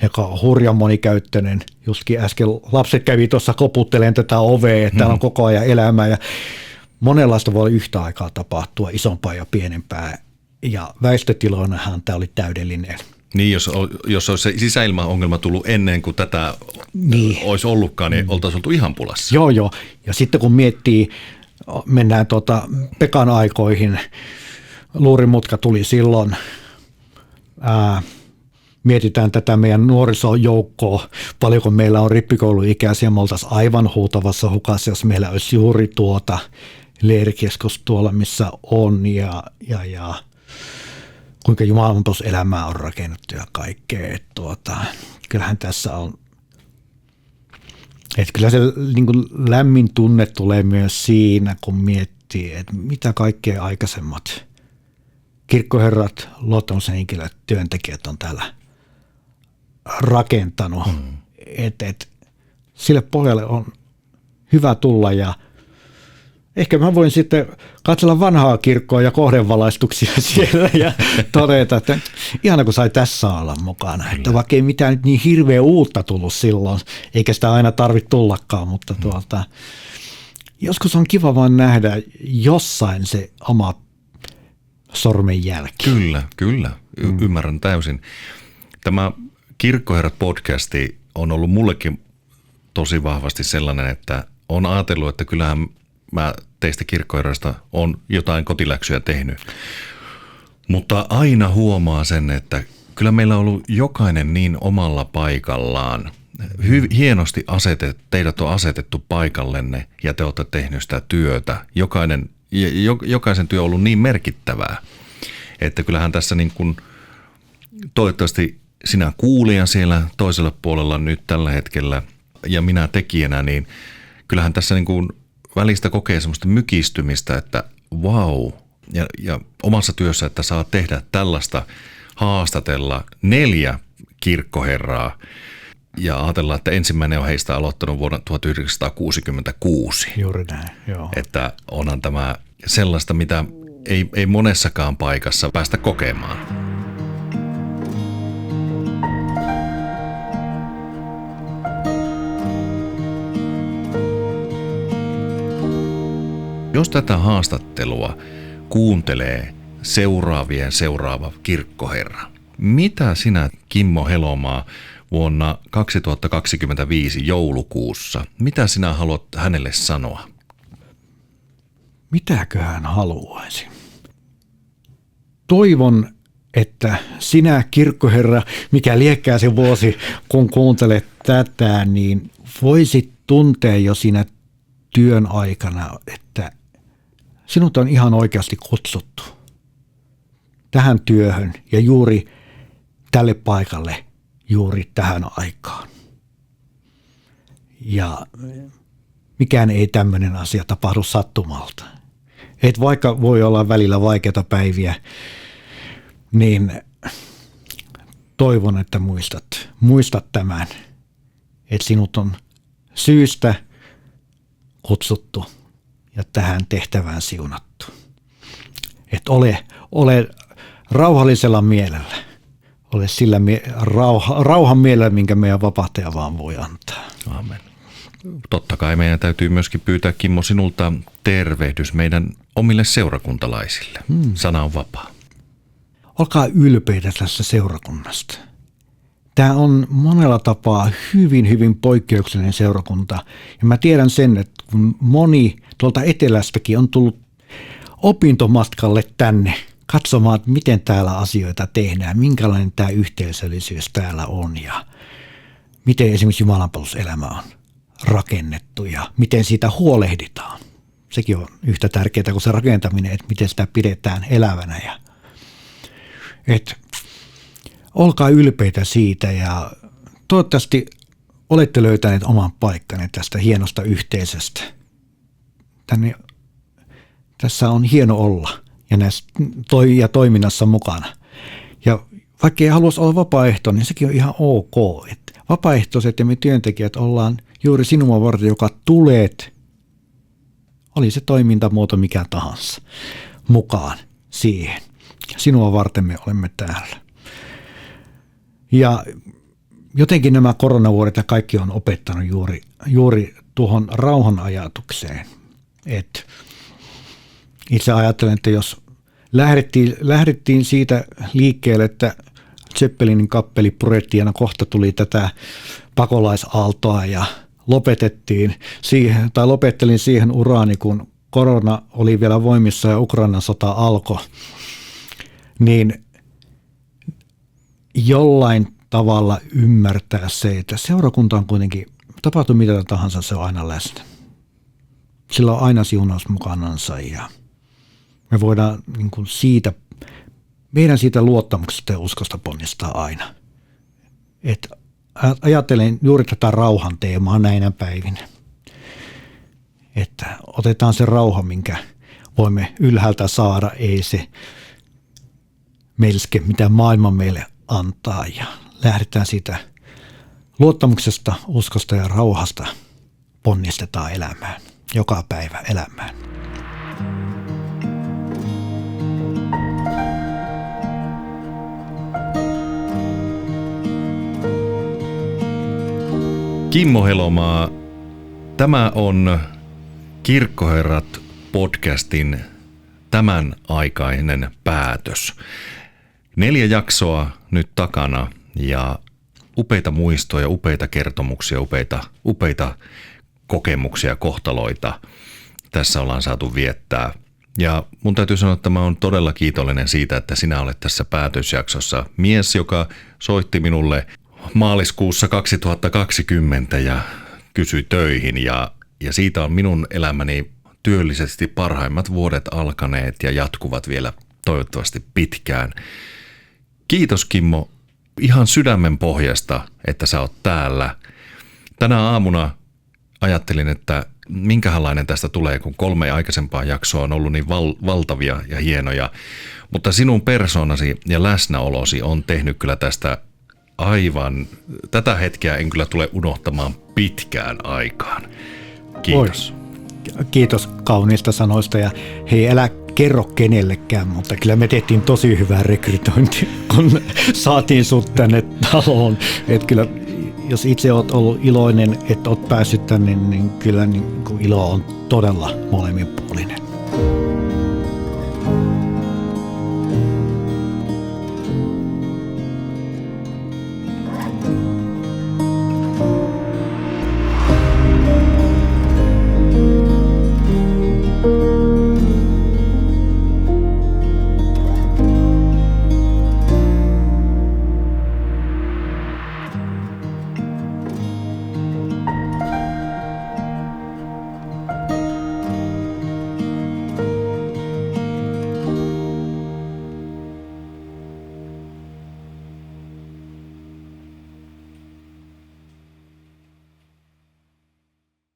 [SPEAKER 2] joka on hurjan monikäyttöinen. Justkin äsken lapset kävi tuossa koputtelemaan tätä ovea, että täällä on koko ajan elämää ja monenlaista voi yhtä aikaa tapahtua, isompaa ja pienempää ja väestötiloinahan tämä oli täydellinen.
[SPEAKER 1] Niin, jos olisi se sisäilmaongelma tullut ennen kuin tätä olisi ollutkaan, niin oltaisiin oltu ihan pulassa.
[SPEAKER 2] Joo. Ja sitten kun miettii, mennään Pekan aikoihin, luurimutka tuli silloin, mietitään tätä meidän nuorisojoukkoa, paljonko meillä on rippikouluikäisiä, me oltaisiin aivan huutavassa hukassa, jos meillä olisi juuri leirikeskus tuolla, missä on ja kuinka jumalanpalveluselämää on rakennettu ja kaikkea. Kyllähän tässä on, että kyllä se niin kuin lämmin tunne tulee myös siinä, kun miettii, että mitä kaikkea aikaisemmat kirkkoherrat, luottamushenkilöt, työntekijät on täällä rakentanut. Et sille pohjalle on hyvä tulla ja ehkä mä voin sitten katsella vanhaa kirkkoa ja kohdevalaistuksia siellä ja todeta, että ihana kun sai tässä olla mukana. Että vaikka ei mitään nyt niin hirveä uutta tullut silloin, eikä sitä aina tarvitse tullakaan, mutta joskus on kiva vaan nähdä jossain se oma sormenjälki.
[SPEAKER 1] Kyllä. Ymmärrän täysin. Tämä Kirkkoherrat-podcasti on ollut mullekin tosi vahvasti sellainen, että on ajatellut, että kyllähän mä teistä kirkkoherroista on jotain kotiläksyjä tehnyt. Mutta aina huomaa sen, että kyllä meillä on ollut jokainen niin omalla paikallaan. Hienosti teidät on asetettu paikallenne ja te olette tehnyt sitä työtä. Jokaisen työ on ollut niin merkittävää, että kyllähän tässä niin kuin toivottavasti sinä kuulija siellä toisella puolella nyt tällä hetkellä ja minä tekijänä, niin kyllähän tässä niin kuin välistä kokee semmoista mykistymistä, että vau, ja omassa työssä, että saa tehdä tällaista, haastatella 4 kirkkoherraa ja ajatellaan, että ensimmäinen on heistä aloittanut vuonna 1966.
[SPEAKER 2] Juuri näin, joo.
[SPEAKER 1] Että onhan tämä sellaista, mitä ei monessakaan paikassa päästä kokemaan. Jos tätä haastattelua kuuntelee seuraava kirkkoherra, mitä sinä, Kimmo Helomaa, vuonna 2025 joulukuussa, mitä sinä haluat hänelle sanoa?
[SPEAKER 2] Mitäköhän haluaisin? Toivon, että sinä, kirkkoherra, mikä liekkää se vuosi, kun kuuntelet tätä, niin voisit tuntea jo siinä työn aikana, että sinut on ihan oikeasti kutsuttu tähän työhön ja juuri tälle paikalle juuri tähän aikaan. Ja mikään ei tämmöinen asia tapahdu sattumalta. Et vaikka voi olla välillä vaikeita päiviä, niin toivon, että muistat tämän, että sinut on syystä kutsuttu ja tähän tehtävään siunattu. Että ole rauhallisella mielellä. Ole sillä rauhan mielellä, minkä meidän vapahtaja vaan voi antaa.
[SPEAKER 1] Amen. Totta kai meidän täytyy myöskin pyytää, Kimmo, sinulta tervehdys meidän omille seurakuntalaisille. Sana on vapaa.
[SPEAKER 2] Olkaa ylpeitä tästä seurakunnasta. Tämä on monella tapaa hyvin, hyvin poikkeuksellinen seurakunta. Ja mä tiedän sen, että kun moni tuolta etelästäkin on tullut opintomatkalle tänne katsomaan, että miten täällä asioita tehdään, minkälainen tämä yhteisöllisyys täällä on ja miten esimerkiksi jumalanpalveluselämä on rakennettu ja miten siitä huolehditaan. Sekin on yhtä tärkeää kuin se rakentaminen, että miten sitä pidetään elävänä. Olkaa ylpeitä siitä ja toivottavasti olette löytäneet oman paikkanne tästä hienosta yhteisöstä. Tässä on hieno olla ja toiminnassa mukana. Ja vaikka ei haluaisi olla vapaaehtoinen, niin sekin on ihan ok. Että vapaaehtoiset ja me työntekijät ollaan juuri sinua varten, joka tulet, oli se toimintamuoto mikä tahansa, mukaan siihen. Sinua varten me olemme täällä. Ja jotenkin nämä koronavuodet ja kaikki on opettanut juuri tuohon rauhan ajatukseen. Että itse ajattelen, että jos lähdettiin siitä liikkeelle, että Zeppelinin kappeli purettiin ja kohta tuli tätä pakolaisaaltoa ja lopettelin siihen uraani, kun korona oli vielä voimissa ja Ukrainan sota alkoi, niin jollain tavalla ymmärtää se, että seurakunta on kuitenkin, tapahtuu mitä tahansa, se on aina läsnä. Sillä on aina siunaus mukanansa ja me voidaan niin kuin meidän siitä luottamuksesta ja uskosta ponnistaa aina. Et ajattelen juuri tätä rauhan teemaa näinä päivinä. Että otetaan se rauha, minkä voimme ylhäältä saada, ei se melske, mitä maailma meille antaa. Ja lähdetään siitä luottamuksesta, uskosta ja rauhasta ponnistetaan elämään, joka päivä elämään.
[SPEAKER 1] Kimmo Helomaa, tämä on Kirkkoherrat podcastin tämän aikainen päätös. 4 jaksoa nyt takana ja upeita muistoja, upeita kertomuksia, upeita kokemuksia, kohtaloita tässä ollaan saatu viettää. Ja mun täytyy sanoa, että mä oon todella kiitollinen siitä, että sinä olet tässä päätösjaksossa mies, joka soitti minulle maaliskuussa 2020 ja kysyi töihin ja siitä on minun elämäni työllisesti parhaimmat vuodet alkaneet ja jatkuvat vielä toivottavasti pitkään. Kiitos Kimmo ihan sydämen pohjasta, että sä oot täällä. Tänä aamuna ajattelin, että minkälainen tästä tulee, kun 3 aikaisempaa jaksoa on ollut niin valtavia ja hienoja, mutta sinun persoonasi ja läsnäolosi on tehnyt kyllä tästä aivan, tätä hetkeä en kyllä tule unohtamaan pitkään aikaan. Kiitos.
[SPEAKER 2] Kiitos kauniista sanoista ja hei, älä kerro kenellekään, mutta kyllä me tehtiin tosi hyvää rekrytointia, kun saatiin sut tänne taloon. Että kyllä, jos itse oot ollut iloinen, että oot päässyt tänne, niin kyllä niin ilo on todella molemminpuolinen.